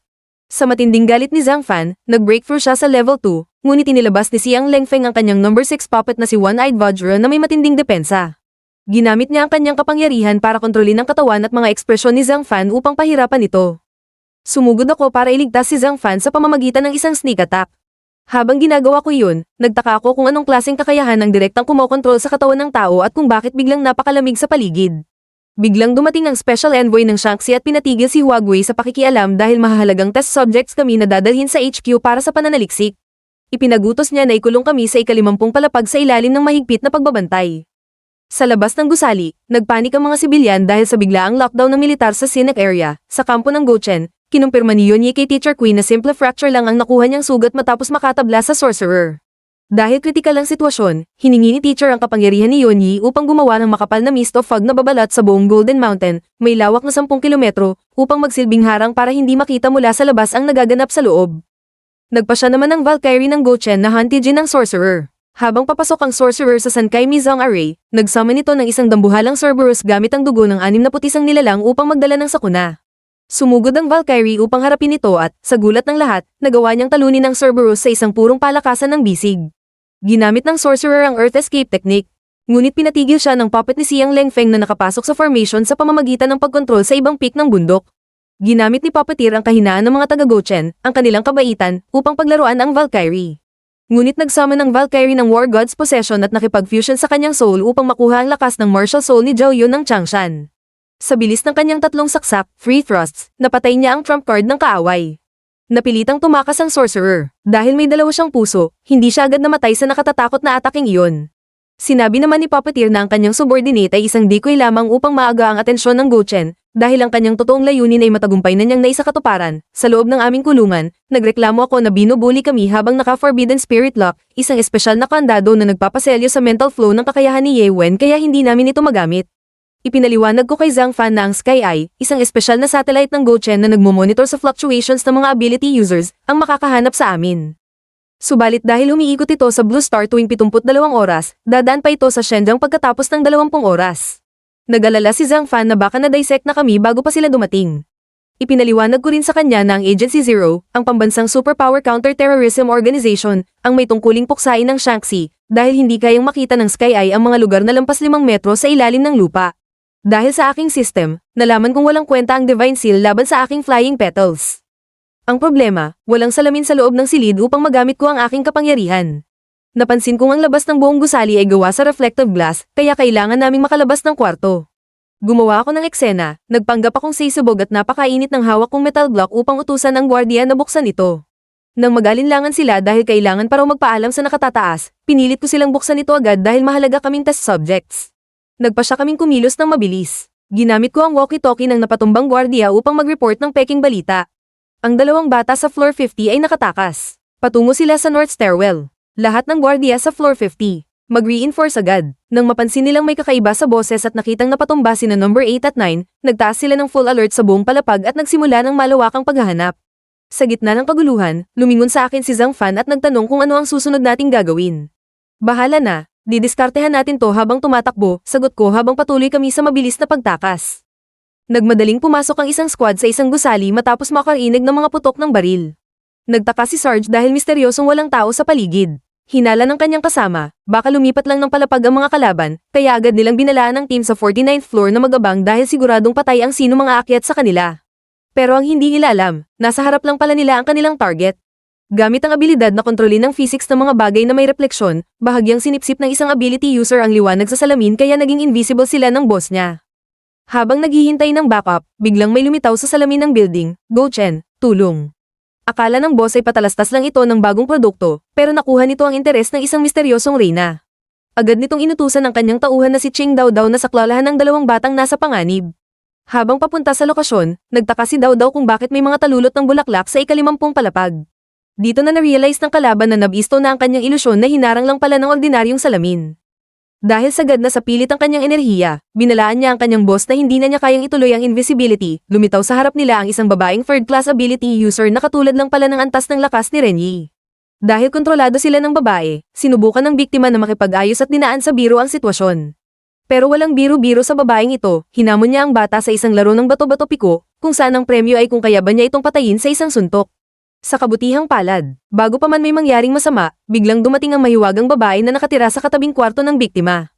Sa matinding galit ni Zhang Fan, nag-breakthrough siya sa level 2, ngunit inilabas ni Xiang Lengfeng ang kanyang number 6 puppet na si One-Eyed Vajra na may matinding depensa. Ginamit niya ang kanyang kapangyarihan para kontrolin ang katawan at mga ekspresyon ni Zhang Fan upang pahirapan ito. Sumugod ako para iligtas si Zhang Fan sa pamamagitan ng isang sneak attack. Habang ginagawa ko yun, nagtaka ako kung anong klaseng kakayahan ng direktang kumokontrol sa katawan ng tao at kung bakit biglang napakalamig sa paligid. Biglang dumating ang special envoy ng Shanxi at pinatigil si Huagui sa pakikialam dahil mahahalagang test subjects kami na dadalhin sa HQ para sa pananaliksik. Ipinagutos niya na ikulong kami sa ika-50 palapag sa ilalim ng mahigpit na pagbabantay. Sa labas ng gusali, nagpanik ang mga sibilyan dahil sa biglaang lockdown ng militar sa scenic area, sa kampo ng Gochen. Kinumpirma ni Yunyi kay Teacher Queen na simple fracture lang ang nakuha niyang sugat matapos makatabla sa sorcerer. Dahil kritikal ang sitwasyon, hiningi ni Teacher ang kapangyarihan ni Yunyi upang gumawa ng makapal na mist of fog na babalat sa buong Golden Mountain, may lawak na 10 kilometro, upang magsilbing harang para hindi makita mula sa labas ang nagaganap sa loob. Nagpa siya naman ng Valkyrie ng Gochen na hantijin ng sorcerer. Habang papasok ang sorcerer sa Sankai Mizong Array, nagsummon ito ng isang dambuhalang Cerberus gamit ang dugo ng 6 na putisang nilalang upang magdala ng sakuna. Sumugod ang Valkyrie upang harapin ito at, sa gulat ng lahat, nagawa niyang talunin ang Cerberus sa isang purong palakasan ng bisig. Ginamit ng sorcerer ang Earth Escape Technique. Ngunit pinatigil siya ng puppet ni Xiang Lengfeng na nakapasok sa formation sa pamamagitan ng pagkontrol sa ibang peak ng bundok. Ginamit ni Puppeteer ang kahinaan ng mga taga-Gochen, ang kanilang kabaitan, upang paglaruan ang Valkyrie. Ngunit nagsama ng Valkyrie ng War God's Possession at nakipag-fusion sa kanyang soul upang makuha ang lakas ng martial soul ni Zhao Yun ng Changshan. Sa bilis ng kanyang 3 saksak, 3 thrusts, napatay niya ang trump card ng kaaway. Napilitang tumakas ang sorcerer. Dahil may 2 siyang puso, hindi siya agad namatay sa nakatatakot na ataking iyon. Sinabi naman ni Puppeteer na ang kanyang subordinate ay isang decoy lamang upang maaga ang atensyon ng Gochen, Dahil ang kanyang totoong layunin ay matagumpay na niyang naisakatuparan, sa loob ng aming kulungan, nagreklamo ako na binubuli kami habang naka-forbidden spirit lock, isang espesyal na kandado na nagpapaselyo sa mental flow ng kakayahan ni Ye Wen kaya hindi namin ito magamit. Ipinaliwanag ko kay Zhang Fan na ang Sky Eye, isang espesyal na satellite ng Gochen na nagmomonitor sa fluctuations ng mga ability users, ang makakahanap sa amin. Subalit dahil umiikot ito sa Blue Star tuwing 72 oras, dadaan pa ito sa Shenjiang pagkatapos ng 20 oras. Nag-alala si Zhang Fan na baka na-dissect na kami bago pa sila dumating. Ipinaliwanag ko rin sa kanya na ang Agency Zero, ang pambansang superpower counter-terrorism organization, ang may tungkuling puksain ng Shanxi, dahil hindi kayang makita ng Sky Eye ang mga lugar na lampas 5 metro sa ilalim ng lupa. Dahil sa aking system, nalaman kong walang kwenta ang Divine Seal laban sa aking flying petals. Ang problema, walang salamin sa loob ng silid upang magamit ko ang aking kapangyarihan. Napansin kong ang labas ng buong gusali ay gawa sa reflective glass, kaya kailangan naming makalabas ng kwarto. Gumawa ako ng eksena, nagpanggap akong sisubog at napakainit ng hawak kong metal block upang utusan ang gwardiya na buksan ito. Nang magalinlangan sila dahil kailangan pa raw magpaalam sa nakatataas, pinilit ko silang buksan ito agad dahil mahalaga kaming test subjects. Nagpasya kaming kumilos ng mabilis. Ginamit ko ang walkie-talkie ng napatumbang gwardiya upang mag-report ng peking balita. Ang 2 bata sa floor 50 ay nakatakas. Patungo sila sa North Stairwell. Lahat ng gwardiya sa floor 50. Mag-reinforce agad. Nang mapansin nilang may kakaiba sa boses at nakitang napatumba sina number 8 at 9, nagtaas sila ng full alert sa buong palapag at nagsimula ng malawakang paghahanap. Sa gitna ng kaguluhan, lumingon sa akin si Zhang Fan at nagtanong kung ano ang susunod nating gagawin. Bahala na, didiskartehan natin to habang tumatakbo, sagot ko habang patuloy kami sa mabilis na pagtakas. Nagmadaling pumasok ang isang squad sa isang gusali matapos makarinig ng mga putok ng baril. Nagtaka si Sarge dahil misteryosong walang tao sa paligid. Hinala ng kanyang kasama, baka lumipat lang ng palapag ang mga kalaban, kaya agad nilang binalaan ng team sa 49th floor na magabang dahil siguradong patay ang sino mga aakyat sa kanila. Pero ang hindi nila alam, nasa harap lang pala nila ang kanilang target. Gamit ang abilidad na kontrolin ng physics ng mga bagay na may refleksyon, bahagyang sinipsip ng isang ability user ang liwanag sa salamin kaya naging invisible sila ng boss niya. Habang naghihintay ng backup, biglang may lumitaw sa salamin ng building, Gochen, tulong. Akala ng boss ay patalastas lang ito ng bagong produkto, pero nakuha nito ang interes ng isang misteryosong reyna. Agad nitong inutusan ng kanyang tauhan na si Ching Dao Dao na saklalahan ng 2 batang nasa panganib. Habang papunta sa lokasyon, nagtaka si Dao Dao kung bakit may mga talulot ng bulaklak sa ika-50 palapag. Dito na na-realize ng kalaban na nabisto na ang kanyang ilusyon na hinarang lang pala ng ordinaryong salamin. Dahil sagad na sa pilit ang kanyang enerhiya, binalaan niya ang kanyang boss na hindi na niya kayang ituloy ang invisibility, lumitaw sa harap nila ang isang babaeng third-class ability user na katulad lang pala ng antas ng lakas ni Renyi. Dahil kontrolado sila ng babae, sinubukan ng biktima na makipag-ayos at dinaan sa biro ang sitwasyon. Pero walang biro-biro sa babaeng ito, hinamon niya ang bata sa isang laro ng bato-bato piko, kung saan ang premyo ay kung kaya ba niya itong patayin sa isang suntok. Sa kabutihang palad, bago pa man may mangyaring masama, biglang dumating ang mahiwagang babae na nakatira sa katabing kwarto ng biktima.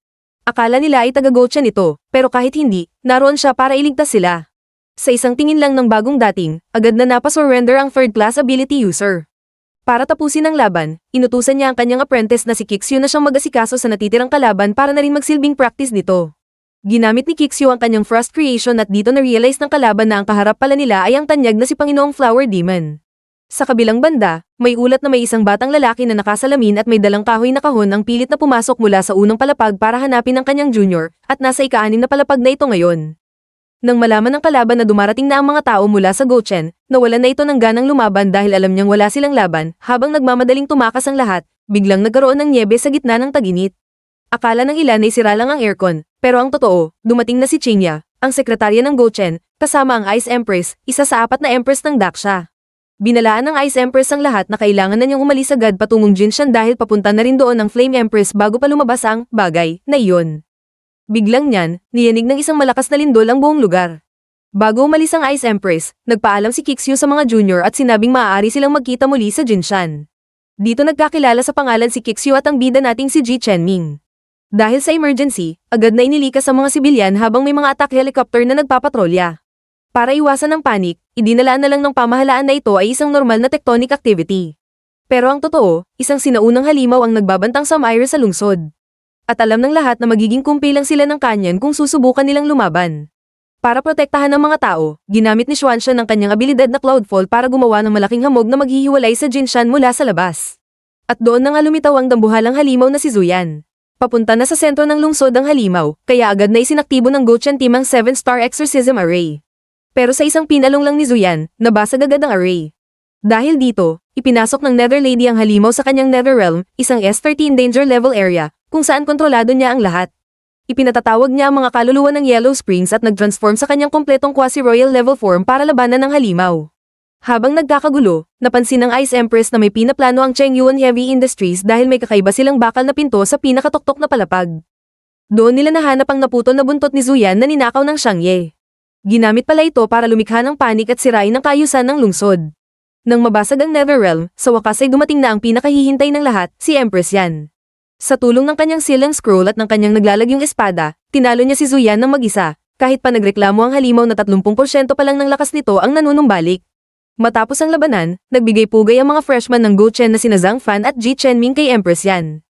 Akala nila ay taga-Gochen ito, pero kahit hindi, naroon siya para iligtas sila. Sa isang tingin lang ng bagong dating, agad na napasurrender ang third-class ability user. Para tapusin ang laban, inutusan niya ang kanyang apprentice na si Kixu na siyang mag-asikaso sa natitirang kalaban para na rin magsilbing practice nito. Ginamit ni Kixu ang kanyang frost creation at dito na-realize ng kalaban na ang kaharap pala nila ay ang tanyag na si Panginoong Flower Demon. Sa kabilang banda, may ulat na may isang batang lalaki na nakasalamin at may dalang kahoy na kahon ang pilit na pumasok mula sa unang palapag para hanapin ang kanyang junior, at nasa ika-6 na palapag na ito ngayon. Nang malaman ng kalaban na dumarating na ang mga tao mula sa Gochen, nawalan na ito ng ganang lumaban dahil alam niyang wala silang laban, habang nagmamadaling tumakas ang lahat, biglang nagkaroon ng nyebe sa gitna ng taginit. Akala ng ilan ay sira lang ang aircon, pero ang totoo, dumating na si Qingya, ang sekretarya ng Gochen, kasama ang Ice Empress, isa sa 4 na Empress ng Daxia. Binalaan ng Ice Empress ang lahat na kailangan na niyang umalis agad patungong Jinshan dahil papunta na rin doon ang Flame Empress bago pa lumabas ang bagay na iyon. Biglang niyan, niyanig ng isang malakas na lindol ang buong lugar. Bago umalis ang Ice Empress, nagpaalam si Kixu sa mga junior at sinabing maaari silang magkita muli sa Jinshan. Dito nagkakilala sa pangalan si Kixu at ang bida nating si Ji Chenming. Dahil sa emergency, agad na inilikas ang mga sibilyan habang may mga attack helicopter na nagpapatrolya. Para iwasan ang panik, idinalaan na lang ng pamahalaan na ito ay isang normal na tectonic activity. Pero ang totoo, isang sinaunang halimaw ang nagbabantang sa Myra sa lungsod. At alam ng lahat na magiging kumpi lang sila ng kanyan kung susubukan nilang lumaban. Para protektahan ang mga tao, ginamit ni Xuanxuan ang kanyang abilidad na Cloudfall para gumawa ng malaking hamog na maghihiwalay sa Jinshan mula sa labas. At doon na nga lumitaw ang dambuhalang halimaw na si Zuyan. Papunta na sa sentro ng lungsod ang halimaw, kaya agad na isinaktibo ng Gochen Team ang 7-star exorcism array. Pero sa isang pinalong lang ni Zuyan, nabasag agad ang array. Dahil dito, ipinasok ng Nether Lady ang halimaw sa kanyang Nether Realm, isang S13 danger level area, kung saan kontrolado niya ang lahat. Ipinatatawag niya ang mga kaluluwa ng Yellow Springs at nag-transform sa kanyang kompletong quasi-royal level form para labanan ng halimaw. Habang nagkakagulo, napansin ng Ice Empress na may pinaplano ang Chengyuan Heavy Industries dahil may kakaiba silang bakal na pinto sa pinakatoktok na palapag. Doon nila nahanap ang naputol na buntot ni Zuyan na ninakaw ng Xiangye. Ginamit pala ito para lumikha ng panik at sirain ang kaayusan ng lungsod. Nang mabasag ang Netherrealm, sa wakas ay dumating na ang pinakahihintay ng lahat, si Empress Yan. Sa tulong ng kanyang silang scroll at ng kanyang naglalagyong espada, tinalo niya si Zuyan ng mag-isa, kahit pa nagreklamo ang halimaw na 30% pa lang ng lakas nito ang nanunumbalik. Matapos ang labanan, nagbigay pugay ang mga freshman ng Go Chen na sina Zhang Fan at Ji Chenming kay Empress Yan.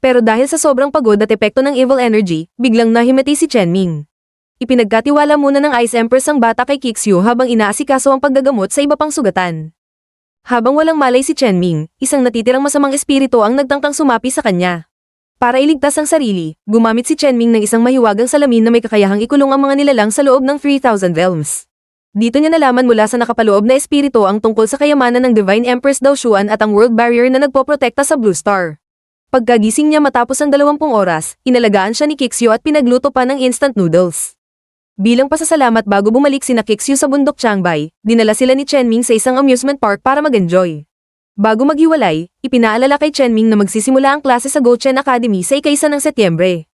Pero dahil sa sobrang pagod at epekto ng evil energy, biglang nahimati si Chenming. Ipinagkatiwala muna ng Ice Empress ang bata kay Kixu habang inaasikaso ang paggagamot sa iba pang sugatan. Habang walang malay si Chenming, isang natitirang masamang espiritu ang nagtangkang sumapi sa kanya. Para iligtas ang sarili, gumamit si Chenming ng isang mahiwagang salamin na may kakayahang ikulong ang mga nilalang sa loob ng 3,000 realms. Dito niya nalaman mula sa nakapaloob na espiritu ang tungkol sa kayamanan ng Divine Empress Dao Xuan at ang World Barrier na nagpoprotekta sa Blue Star. Pagkagising niya matapos ang 20 oras, inalagaan siya ni Kixu at pinagluto pa ng instant noodles. Bilang pasasalamat bago bumalik sina Kixu sa bundok Changbei, dinala sila ni Chenming sa isang amusement park para mag-enjoy. Bago maghiwalay, ipinaalala kay Chenming na magsisimula ang klase sa Go Chen Academy sa ika-1 ng Setyembre.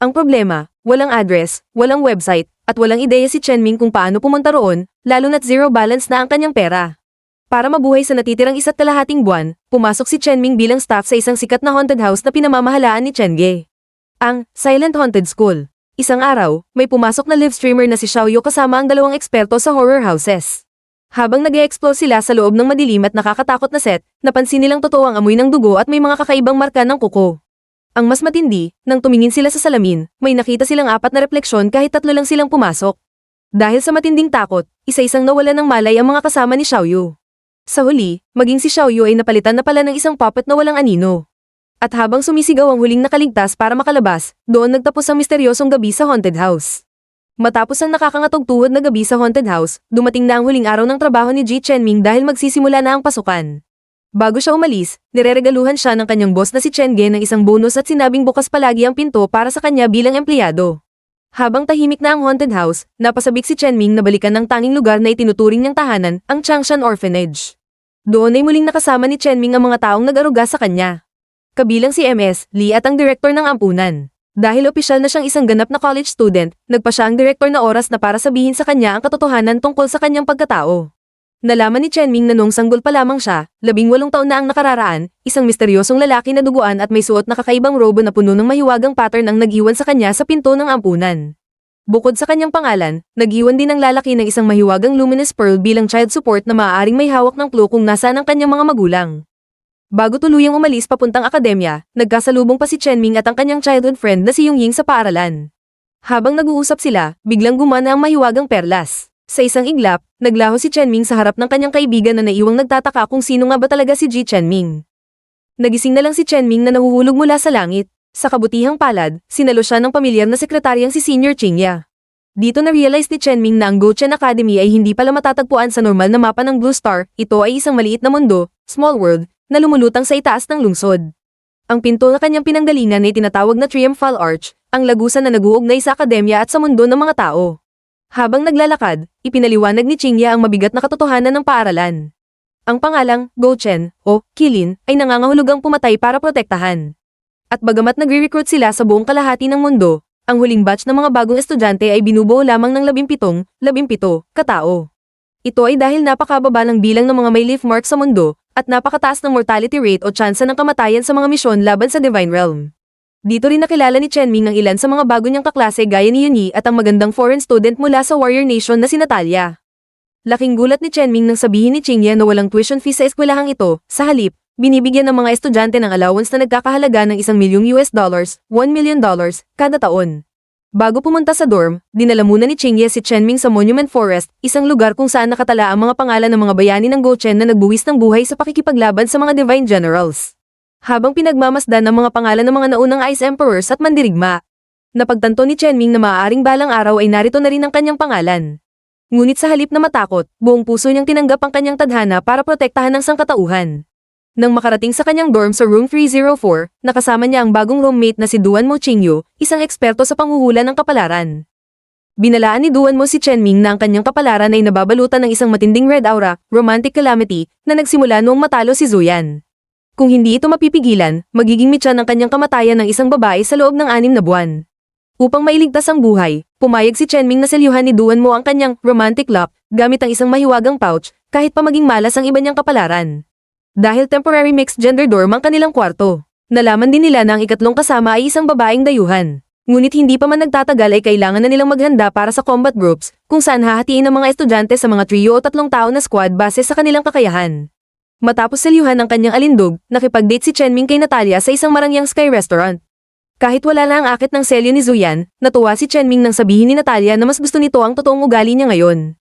Ang problema, walang address, walang website, at walang ideya si Chenming kung paano pumunta roon, lalo na't zero balance na ang kanyang pera. Para mabuhay sa natitirang 1.5 buwan, pumasok si Chenming bilang staff sa isang sikat na haunted house na pinamamahalaan ni Chenge. Ang Silent Haunted School. Isang araw, may pumasok na live streamer na si Xiaoyu kasama ang 2 eksperto sa horror houses. Habang nag-e-explore sila sa loob ng madilim at nakakatakot na set, napansin nilang totoo ang amoy ng dugo at may mga kakaibang marka ng kuko. Ang mas matindi, nang tumingin sila sa salamin, may nakita silang 4 na refleksyon kahit 3 lang silang pumasok. Dahil sa matinding takot, isa-isang nawalan ng malay ang mga kasama ni Xiaoyu. Sa huli, maging si Xiaoyu ay napalitan na pala ng isang puppet na walang anino. At habang sumisigaw ang huling nakaligtas para makalabas, doon nagtapos ang misteryosong gabi sa haunted house. Matapos ang nakakangatog tuhod na gabi sa haunted house, dumating na ang huling araw ng trabaho ni Ji Chenming dahil magsisimula na ang pasukan. Bago siya umalis, nireregaluhan siya ng kanyang boss na si Chenge ng isang bonus at sinabing bukas palagi ang pinto para sa kanya bilang empleyado. Habang tahimik na ang haunted house, napasabik si Chenming na balikan ng tanging lugar na itinuturing niyang tahanan, ang Changshan Orphanage. Doon ay muling nakasama ni Chenming ang mga taong nag-aruga sa kanya. Kabilang si MS, Lee at ang direktor ng ampunan. Dahil opisyal na siyang isang ganap na college student, nagpa siya ang direktor na oras na para sabihin sa kanya ang katotohanan tungkol sa kanyang pagkatao. Nalaman ni Chenming na noong sanggol pa lamang siya, 18 taon na ang nakararaan, isang misteryosong lalaki na duguan at may suot na kakaibang robe na puno ng mahiwagang pattern ang nag-iwan sa kanya sa pinto ng ampunan. Bukod sa kanyang pangalan, nag-iwan din ang lalaki ng isang mahiwagang luminous pearl bilang child support na maaaring may hawak ng clue kung nasaan ang kanyang mga magulang. Bago tuluyang umalis papuntang akademya, nagkasalubong pa si Chenming at ang kanyang childhood friend na si Yongying sa paaralan. Habang nag-uusap sila, biglang gumana ang mahiwagang perlas. Sa isang iglap, naglaho si Chenming sa harap ng kanyang kaibigan na naiwang nagtataka kung sino nga ba talaga si Ji Chenming. Nagising na lang si Chenming na nahuhulog mula sa langit. Sa kabutihang palad, sinalo siya ng pamilyar na sekretaryang si Senior Qingya. Dito na-realize ni Chenming na ang Go Chen Academy ay hindi pala matatagpuan sa normal na mapa ng Blue Star, ito ay isang maliit na mundo, small world, na lumulutang sa itaas ng lungsod. Ang pinto na kanyang pinanggalingan ay tinatawag na Triumphal Arch, ang lagusan na nag-uugnay sa akademya at sa mundo ng mga tao. Habang naglalakad, ipinaliwanag ni Qingya ang mabigat na katotohanan ng paaralan. Ang pangalang, Go Chen, o Kilin, ay nangangahulugang pumatay para protektahan. At bagamat nagre-recruit sila sa buong kalahati ng mundo, ang huling batch ng mga bagong estudyante ay binubuo lamang ng 17 katao. Ito ay dahil napakababa ng bilang ng mga may leaf mark sa mundo, at napakataas ng mortality rate o tsansa ng kamatayan sa mga misyon laban sa Divine Realm. Dito rin nakilala ni Chenming ang ilan sa mga bago niyang kaklase gaya ni Yunyi at ang magandang foreign student mula sa Warrior Nation na si Natalia. Laking gulat ni Chenming nang sabihin ni Qingya na walang tuition fee sa eskwelahang ito, sa halip, binibigyan ng mga estudyante ng allowance na nagkakahalaga ng $1 million, $1 million, kada taon. Bago pumunta sa dorm, dinala muna ni Qingya si Chenming sa Monument Forest, isang lugar kung saan nakatala ang mga pangalan ng mga bayani ng Go Chen na nagbuwis ng buhay sa pakikipaglaban sa mga Divine Generals. Habang pinagmamasdan ang mga pangalan ng mga naunang Ice Emperors at mandirigma, napagtanto ni Chenming na maaaring balang araw ay narito na rin ang kanyang pangalan. Ngunit sa halip na matakot, buong puso niyang tinanggap ang kanyang tadhana para protektahan ang sangkatauhan. Nang makarating sa kanyang dorm sa room 304, nakasama niya ang bagong roommate na si Duan Mo Qingyu, isang eksperto sa panghuhula ng kapalaran. Binalaan ni Duan Mo si Chenming na ang kanyang kapalaran ay nababalutan ng isang matinding red aura, romantic calamity, na nagsimula noong matalo si Zuyan. Kung hindi ito mapipigilan, magiging mitya ng kanyang kamatayan ng isang babae sa loob ng 6 na buwan. Upang mailigtas ang buhay, pumayag si Chenming na selyuhan ni Duan Mo ang kanyang romantic lock gamit ang isang mahiwagang pouch, kahit pa maging malas ang iba niyang kapalaran. Dahil temporary mixed gender dorm ang kanilang kwarto, nalaman din nila na ang ikatlong kasama ay isang babaeng dayuhan. Ngunit hindi pa man nagtatagal ay kailangan na nilang maghanda para sa combat groups, kung saan hahatiin ang mga estudyante sa mga trio o 3 tao na squad base sa kanilang kakayahan. Matapos selyuhan ang kanyang alindog, nakipag-date si Chenming kay Natalia sa isang marangyang sky restaurant. Kahit wala na ang akit ng selyo ni Zuyan, natuwa si Chenming nang sabihin ni Natalia na mas gusto nito ang totoong ugali niya ngayon.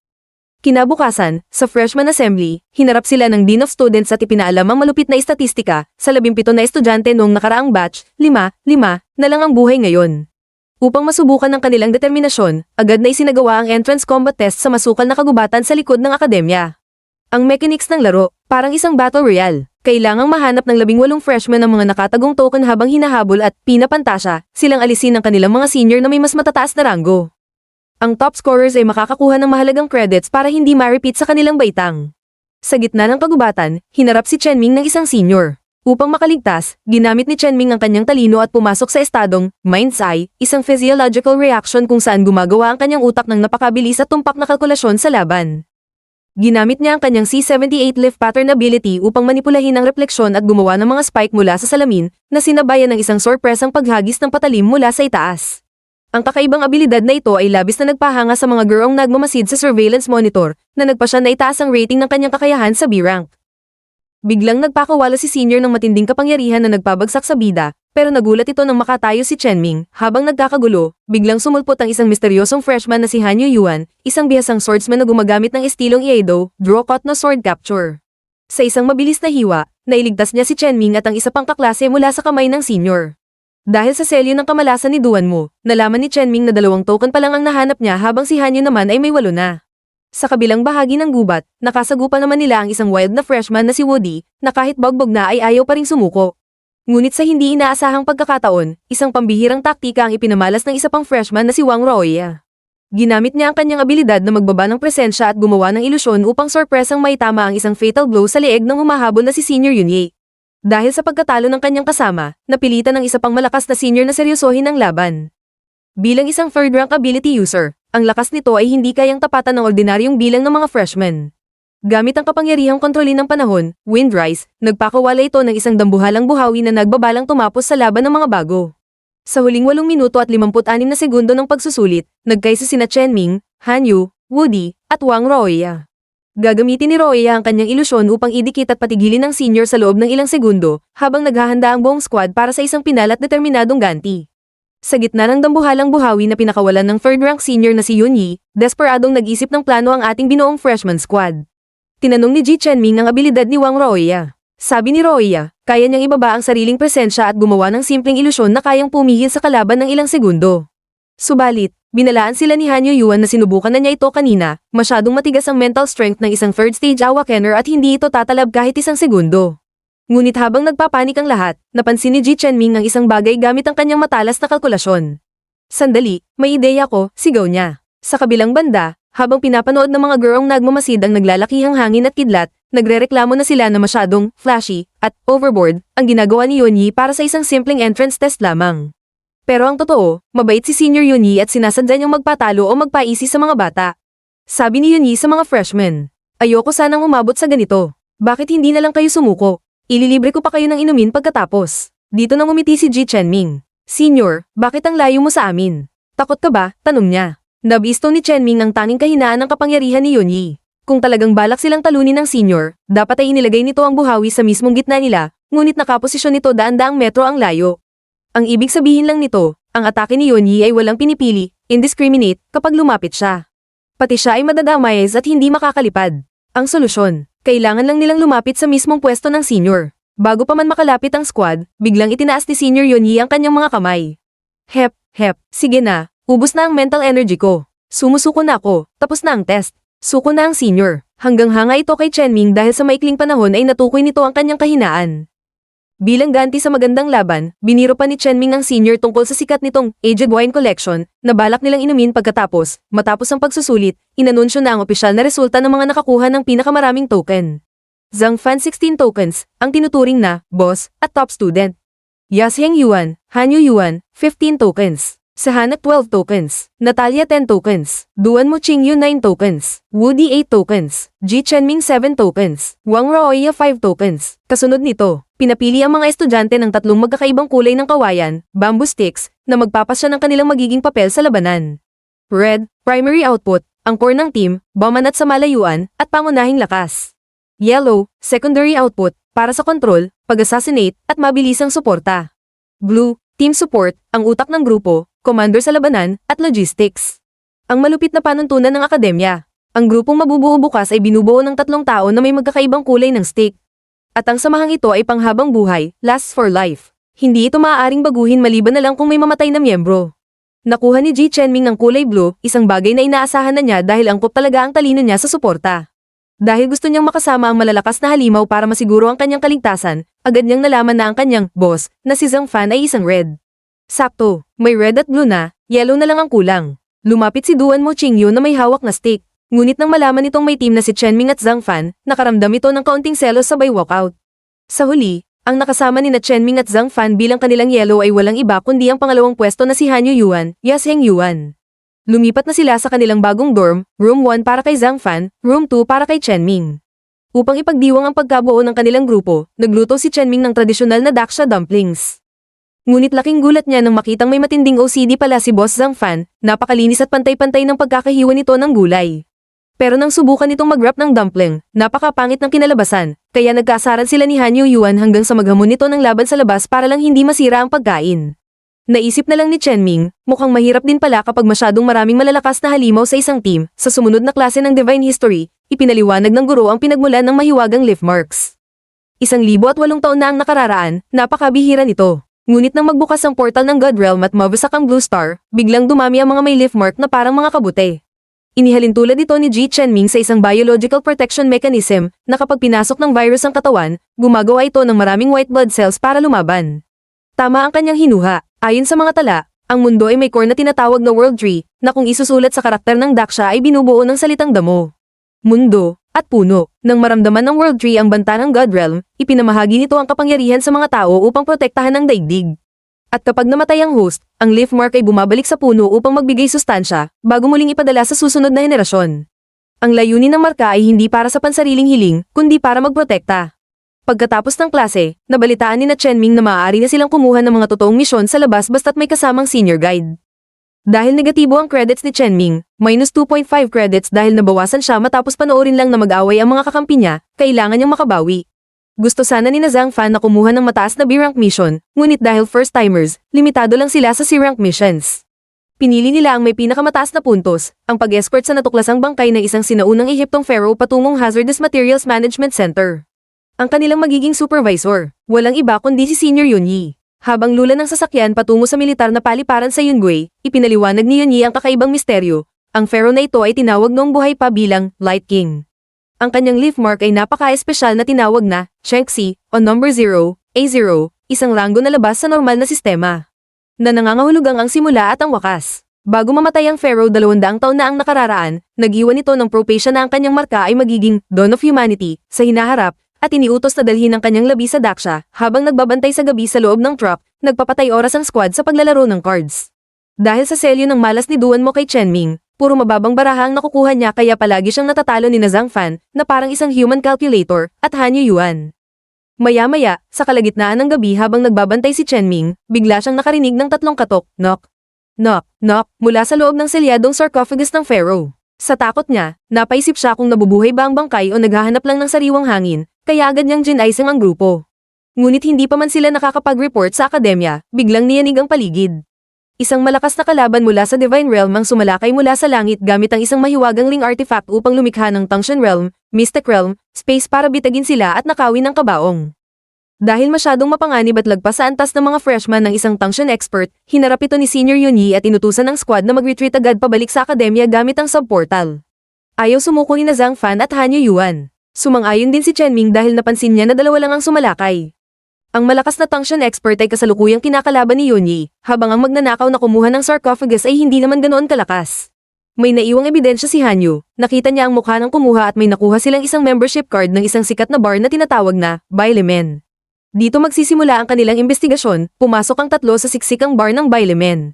Kinabukasan, sa freshman assembly, hinarap sila ng Dean of Students at ipinaalam ang malupit na istatistika, sa 17 na estudyante noong nakaraang batch, 5 na lang ang buhay ngayon. Upang masubukan ang kanilang determinasyon, agad na isinagawa ang entrance combat test sa masukal na kagubatan sa likod ng akademya. Ang mechanics ng laro, parang isang battle royale. Kailangang mahanap ng 18 freshmen ang mga nakatagong token habang hinahabol at pinapantasya, silang alisin ng kanilang mga senior na may mas matataas na ranggo. Ang top scorers ay makakakuha ng mahalagang credits para hindi ma-repeat sa kanilang baitang. Sa gitna ng kagubatan, hinarap si Chenming ng isang senior. Upang makaligtas, ginamit ni Chenming ang kanyang talino at pumasok sa estadong mind's eye, isang physiological reaction kung saan gumagawa ang kanyang utak ng napakabilis at tumpak na kalkulasyon sa laban. Ginamit niya ang kanyang C78 lift pattern ability upang manipulahin ang refleksyon at gumawa ng mga spike mula sa salamin na sinabayan ng isang sorpresang paghagis ng patalim mula sa itaas. Ang kakaibang abilidad na ito ay labis na nagpahanga sa mga gurong nagmamasid sa surveillance monitor na nagpasya na itaas ang rating ng kanyang kakayahan sa B-rank. Biglang nagpakawala si senior ng matinding kapangyarihan na nagpabagsak sa bida, pero nagulat ito nang makatayo si Chenming. Habang nagkakagulo, biglang sumulpot ang isang misteryosong freshman na si Han Yuan, isang bihasang swordsman na gumagamit ng estilong Iaido, draw-cut na sword capture. Sa isang mabilis na hiwa, nailigtas niya si Chenming at ang isa pang kaklase mula sa kamay ng senior. Dahil sa selyo ng kamalasan ni Duan Mo, nalaman ni Chenming na 2 token pa lang ang nahanap niya habang si Hanyu naman ay may 8 na. Sa kabilang bahagi ng gubat, nakasagupan naman nila ang isang wild na freshman na si Woody, na kahit bagbog na ay ayaw pa ring sumuko. Ngunit sa hindi inaasahang pagkakataon, isang pambihirang taktika ang ipinamalas ng isa pang freshman na si Wang Roya. Ginamit niya ang kanyang abilidad na magbaba ng presensya at gumawa ng ilusyon upang sorpresang maitama ang isang fatal blow sa leeg ng humahabol na si Senior Yunye. Dahil sa pagkatalo ng kanyang kasama, napilitan ng isa pang malakas na senior na seryosohin ang laban. Bilang isang third-rank ability user, ang lakas nito ay hindi kayang tapatan ng ordinaryong bilang ng mga freshmen. Gamit ang kapangyarihang kontrolin ng panahon, Windrise, nagpakawala ito ng isang dambuhalang buhawi na nagbabalang tumapos sa laban ng mga bago. Sa huling 8 minuto at 56 na segundo ng pagsusulit, nagkaisa sina Chenming, Hanyu, Woody, at Wang Roya. Gagamitin ni Roya ang kanyang ilusyon upang idikit at patigilin ng senior sa loob ng ilang segundo, habang naghahanda ang buong squad para sa isang pinal at determinadong ganti. Sa gitna ng dambuhalang buhawi na pinakawalan ng third-rank senior na si Yunyi, desperadong nag-isip ng plano ang ating binuong freshman squad. Tinanong ni Ji Chenming ang abilidad ni Wang Roya. Sabi ni Roya, kaya niyang ibaba ang sariling presensya at gumawa ng simpleng ilusyon na kayang pumihil sa kalaban ng ilang segundo. Subalit, binalaan sila ni Han Yuan na sinubukan na niya ito kanina, masyadong matigas ang mental strength ng isang third stage awakener at hindi ito tatalab kahit isang segundo. Ngunit habang nagpapanik ang lahat, napansin ni Ji Chenming ang isang bagay gamit ang kanyang matalas na kalkulasyon. Sandali, may ideya ko, sigaw niya. Sa kabilang banda, habang pinapanood ng mga gurong nagmamasid ang naglalakihang hangin at kidlat, nagrereklamo na sila na masyadong flashy at overboard ang ginagawa ni Yunyi para sa isang simpleng entrance test lamang. Pero ang totoo, mabait si Senior Yunyi at sinasadya niyang magpatalo o magpaisi sa mga bata. Sabi ni Yunyi sa mga freshmen, ayoko sanang umabot sa ganito. Bakit hindi na lang kayo sumuko? Ililibre ko pa kayo ng inumin pagkatapos. Dito nang umiti si Ji Chenming. Senior, bakit ang layo mo sa amin? Takot ka ba? Tanong niya. Nabisto ni Chenming ang tanging kahinaan ng kapangyarihan ni Yunyi. Kung talagang balak silang talunin ng senior, dapat ay inilagay nito ang buhawi sa mismong gitna nila, ngunit nakaposisyon nito daan-daang metro ang layo. Ang ibig sabihin lang nito, ang atake ni Yunyi ay walang pinipili, indiscriminate, kapag lumapit siya. Pati siya ay madadamay at hindi makakalipad. Ang solusyon, kailangan lang nilang lumapit sa mismong pwesto ng senior. Bago pa man makalapit ang squad, biglang itinaas ni Senior Yunyi ang kanyang mga kamay. Hep, sige na, ubos na ang mental energy ko. Sumusuko na ako, tapos na ang test. Suko na ang senior. Hanggang hanga ito kay Chenming dahil sa maikling panahon ay natukoy nito ang kanyang kahinaan. Bilang ganti sa magandang laban, biniro pa ni Chenming ang senior tungkol sa sikat nitong Aged Wine Collection na balak nilang inumin pagkatapos, matapos ang pagsusulit, inanunsyo na ang opisyal na resulta ng mga nakakuha ng pinakamaraming token. Zhang Fan 16 tokens, ang tinuturing na boss at top student. Yasheng Yuan, Hanyu Yuan, 15 tokens. Sahanak 12 tokens, Natalia 10 tokens, Duan Mo Qingyu 9 tokens, Woody 8 tokens, Ji Chenming 7 tokens, Wang Ruoya 5 tokens. Kasunod nito, pinapili ang mga estudyante ng tatlong magkakaibang kulay ng kawayan, bamboo sticks, na magpapasya ng kanilang magiging papel sa labanan. Red, primary output, ang core ng team, bomanat sa malayuan, at pangunahing lakas. Yellow, secondary output, para sa control, pag-assassinate, at mabilisang suporta. Blue, team support, ang utak ng grupo, commander sa labanan, at logistics. Ang malupit na panuntunan ng akademya. Ang grupong mabubuo bukas ay binubuo ng 3 tao na may magkakaibang kulay ng stick. At ang samahang ito ay panghabang buhay, lasts for life. Hindi ito maaaring baguhin maliban na lang kung may mamatay na miyembro. Nakuha ni Ji Chenming ng kulay blue, isang bagay na inaasahan na niya dahil angkop talaga ang talino niya sa suporta. Dahil gusto niyang makasama ang malalakas na halimaw para masiguro ang kanyang kaligtasan, agad niyang nalaman na ang kanyang boss, na si Zhang Fan ay isang red. Sakto, may red at blue na, yellow na lang ang kulang. Lumapit si Duan Mo Qingyu na may hawak na stick. Ngunit nang malaman nitong may team na si Chenming at Zhang Fan, nakaramdam ito ng kaunting selos sabay walkout. Sa huli, ang nakasama ni na Chenming at Zhang Fan bilang kanilang yellow ay walang iba kundi ang pangalawang pwesto na si Hanyu Yuan, Yasheng Yuan. Lumipat na sila sa kanilang bagong dorm, room 1 para kay Zhang Fan, room 2 para kay Chenming. Upang ipagdiwang ang pagkabuo ng kanilang grupo, nagluto si Chenming ng tradisyonal na daksha dumplings. Ngunit laking gulat niya nang makitang may matinding OCD pala si Boss Zhang Fan, napakalinis at pantay-pantay ng pagkakahiwa nito ng gulay. Pero nang subukan nitong mag-wrap ng dumpling, napakapangit ng kinalabasan, kaya nagkasaran sila ni Hanyu Yuan hanggang sa maghamon nito ng laban sa labas para lang hindi masira ang pagkain. Naisip na lang ni Chenming, mukhang mahirap din pala kapag masyadong maraming malalakas na halimaw sa isang team. Sa sumunod na klase ng Divine History, ipinaliwanag ng guro ang pinagmulan ng mahiwagang leaf marks. 1,008 taon na ang nakararaan, napakabihira nito. Ngunit nang magbukas ang portal ng God Realm at mabasak ang Blue Star, biglang dumami ang mga may leaf mark na parang mga kabute. Inihalin tulad ito ni Ji Chenming sa isang biological protection mechanism na kapag pinasok ng virus ang katawan, gumagawa ito ng maraming white blood cells para lumaban. Tama ang kanyang hinuha. Ayon sa mga tala, ang mundo ay may core na tinatawag na World Tree na kung isusulat sa karakter ng Daksha ay binubuo ng salitang damo, mundo, at puno. Nang maramdaman ng World Tree ang banta ng God Realm, ipinamahagi nito ang kapangyarihan sa mga tao upang protektahan ang daigdig. At kapag namatay ang host, ang leaf mark ay bumabalik sa puno upang magbigay sustansya, bago muling ipadala sa susunod na henerasyon. Ang layunin ng marka ay hindi para sa pansariling hiling, kundi para magprotekta. Pagkatapos ng klase, nabalitaan ni na Chenming na maaari na silang kumuha ng mga totoong misyon sa labas basta't may kasamang senior guide. Dahil negatibo ang credits ni Chenming, minus 2.5 credits dahil nabawasan siya matapos panoorin lang na mag-away ang mga kakampi niya, kailangan niyang makabawi. Gusto sana ni na Zhang Fan na kumuha ng mataas na B-rank mission, ngunit dahil first-timers, limitado lang sila sa C-rank missions. Pinili nila ang may pinakamataas na puntos, ang pag-escort sa natuklasang bangkay ng isang sinaunang Ehiptong pharaoh patungong Hazardous Materials Management Center. Ang kanilang magiging supervisor, walang iba kundi si Senior Yunyi. Habang lula ng sasakyan patungo sa militar na paliparan sa Yungui, ipinaliwanag ni Yunyi ang kakaibang misteryo. Ang pharaoh na ito ay tinawag noong buhay pa bilang Light King. Ang kanyang leaf mark ay napaka-espesyal na tinawag na Shengxi o number 0, A0, isang ranggo na labas sa normal na sistema. Na nangangahulugang ang simula at ang wakas. Bago mamatay ang pharaoh 200 taon na ang nakararaan, nag-iwan ito ng propesya na ang kanyang marka ay magiging Dawn of Humanity sa hinaharap, at iniutos na dalhin ang kanyang labi sa Daksha habang nagbabantay sa gabi sa loob ng truck, nagpapatay oras ang squad sa paglalaro ng cards. Dahil sa selyo ng malas ni Duan Mo kay Chenming, puro mababang baraha ang nakukuha niya kaya palagi siyang natatalo ni na Zhang Fan na parang isang human calculator at Hanyu Yuan. Maya-maya, sa kalagitnaan ng gabi habang nagbabantay si Chenming, bigla siyang nakarinig ng 3 katok, knock, knock, knock, mula sa loob ng selyadong sarcophagus ng pharaoh. Sa takot niya, napaisip siya kung nabubuhay ba ang bangkay o naghahanap lang ng sariwang hangin, kaya agad niyang ginaisang ang grupo. Ngunit hindi pa man sila nakakapag-report sa akademya, biglang niyanig ang paligid. Isang malakas na kalaban mula sa Divine Realm ang sumalakay mula sa langit gamit ang isang mahiwagang ling artifact upang lumikha ng Tungshan Realm, Mystic Realm, space para bitagin sila at nakawin ng kabaong. Dahil masyadong mapanganib at lagpas sa antas ng mga freshman ng isang Tungshan expert, hinarap ito ni Senior Yunyi at inutusan ng squad na mag-retreat agad pabalik sa akademya gamit ang subportal. Ayaw sumuko ni na Zhang Fan at Han Yuan. Sumang-ayon din si Chen Ming dahil napansin niya na dalawa lang ang sumalakay. Ang malakas na Tangshan expert ay kasalukuyang kinakalaban ni Yunyi, habang ang magnanakaw na kumuha ng sarcophagus ay hindi naman ganoon kalakas. May naiwang ebidensya si Hanyu, nakita niya ang mukha ng kumuha at may nakuha silang isang membership card ng isang sikat na bar na tinatawag na Bailemen. Dito magsisimula ang kanilang investigasyon, pumasok ang tatlo sa siksikang bar ng Bailemen.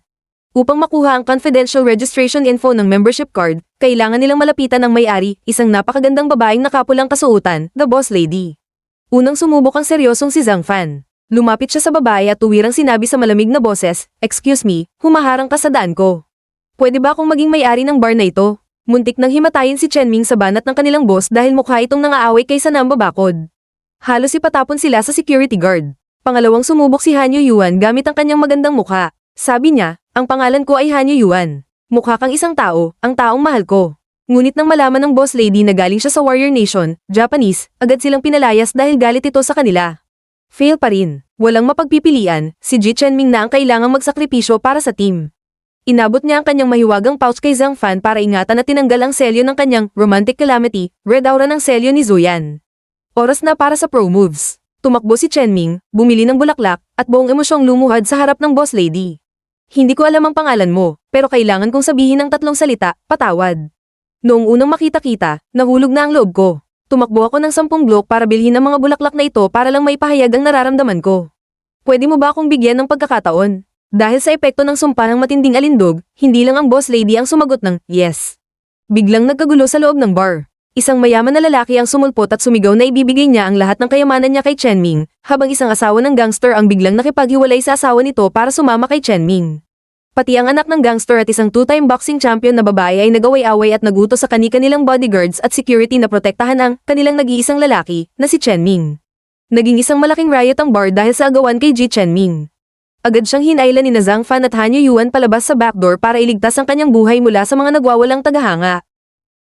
Upang makuha ang confidential registration info ng membership card, kailangan nilang malapitan ang may-ari, isang napakagandang babaeng nakapulang kasuotan, the boss lady. Unang sumubok ang seryosong si Zhang Fan. Lumapit siya sa babae at tuwirang sinabi sa malamig na boses, "Excuse me, humaharang ka sa daan ko. Pwede ba akong maging may-ari ng bar na ito?" Muntik nang himatayin si Chen Ming sa banat ng kanilang boss dahil mukha itong nangaaway kaysa nambabakod. Halos ipatapon sila sa security guard. Pangalawang sumubok si Han Yuan gamit ang kanyang magandang mukha. Sabi niya, "Ang pangalan ko ay Han Yuan. Mukha kang isang tao, ang taong mahal ko." Ngunit nang malaman ng boss lady na galing siya sa Warrior Nation, Japanese, agad silang pinalayas dahil galit ito sa kanila. Fail pa rin. Walang mapagpipilian, si Ji Chenming na ang kailangang magsakripisyo para sa team. Inabot niya ang kanyang mahiwagang pouch kay Zhang Fan para ingatan at tinanggal ang selyo ng kanyang romantic calamity, red aura ng selyo ni Zuyan. Oras na para sa pro moves. Tumakbo si Chenming, bumili ng bulaklak, at buong emosyong lumuhad sa harap ng boss lady. "Hindi ko alam ang pangalan mo, pero kailangan kong sabihin ng 3 salita, patawad." Noong unang makita-kita, nahulog na ang loob ko. Tumakbo ako ng 10 blok para bilhin ang mga bulaklak na ito para lang maipahayag ang nararamdaman ko. "Pwede mo ba akong bigyan ng pagkakataon?" Dahil sa epekto ng sumpa ng matinding alindog, hindi lang ang boss lady ang sumagot ng yes. Biglang nagkagulo sa loob ng bar. Isang mayaman na lalaki ang sumulpot at sumigaw na ibibigay niya ang lahat ng kayamanan niya kay Chen Ming, habang isang asawa ng gangster ang biglang nakipaghiwalay sa asawa nito para sumama kay Chen Ming. Pati ang anak ng gangster at isang 2-time boxing champion na babae ay nag-away-away at nagutos sa kani-kanilang bodyguards at security na protektahan ang kanilang nag-iisang lalaki na si Chen Ming. Naging isang malaking riot ang bar dahil sa agawan kay Ji Chen Ming. Agad siyang hinailan ni na Zhang Fan at Han Yuan palabas sa backdoor para iligtas ang kanyang buhay mula sa mga nagwawalang tagahanga.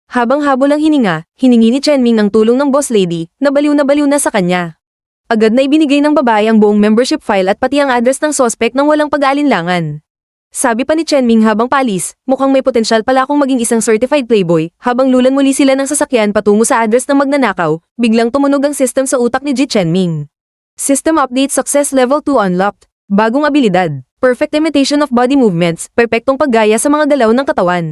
Habang habol ang hininga, hiningi ni Chen Ming ang tulong ng boss lady, na baliw na sa kanya. Agad na ibinigay ng babae ang buong membership file at pati ang address ng suspect nang walang pag-aalinlangan. Sabi pa ni Chen Ming habang paalis, mukhang may potensyal pala akong maging isang certified playboy. Habang lulan muli sila ng sasakyan patungo sa address ng magnanakaw, biglang tumunog ang system sa utak ni Ji Chen Ming. System update success level 2 unlocked. Bagong abilidad, perfect imitation of body movements, perpektong paggaya sa mga galaw ng katawan.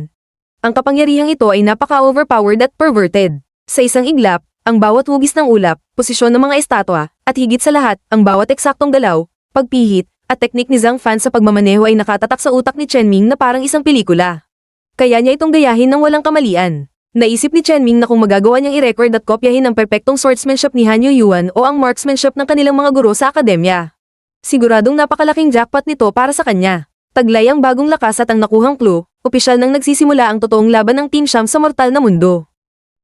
Ang kapangyarihang ito ay napaka-overpowered at perverted. Sa isang iglap, ang bawat hugis ng ulap, posisyon ng mga estatwa, at higit sa lahat, ang bawat eksaktong galaw, pagpihit, at teknik ni Zhang Fan sa pagmamaneho ay nakatatak sa utak ni Chen Ming na parang isang pelikula. Kaya niya itong gayahin ng walang kamalian. Naisip ni Chen Ming na kung magagawa niyang i-record at kopyahin ang perpektong swordsmanship ni Han Yuan o ang marksmanship ng kanilang mga guro sa akademya. Siguradong napakalaking jackpot nito para sa kanya. Taglay ang bagong lakas at ang nakuhang clue, opisyal nang nagsisimula ang totoong laban ng Team Sham sa mortal na mundo.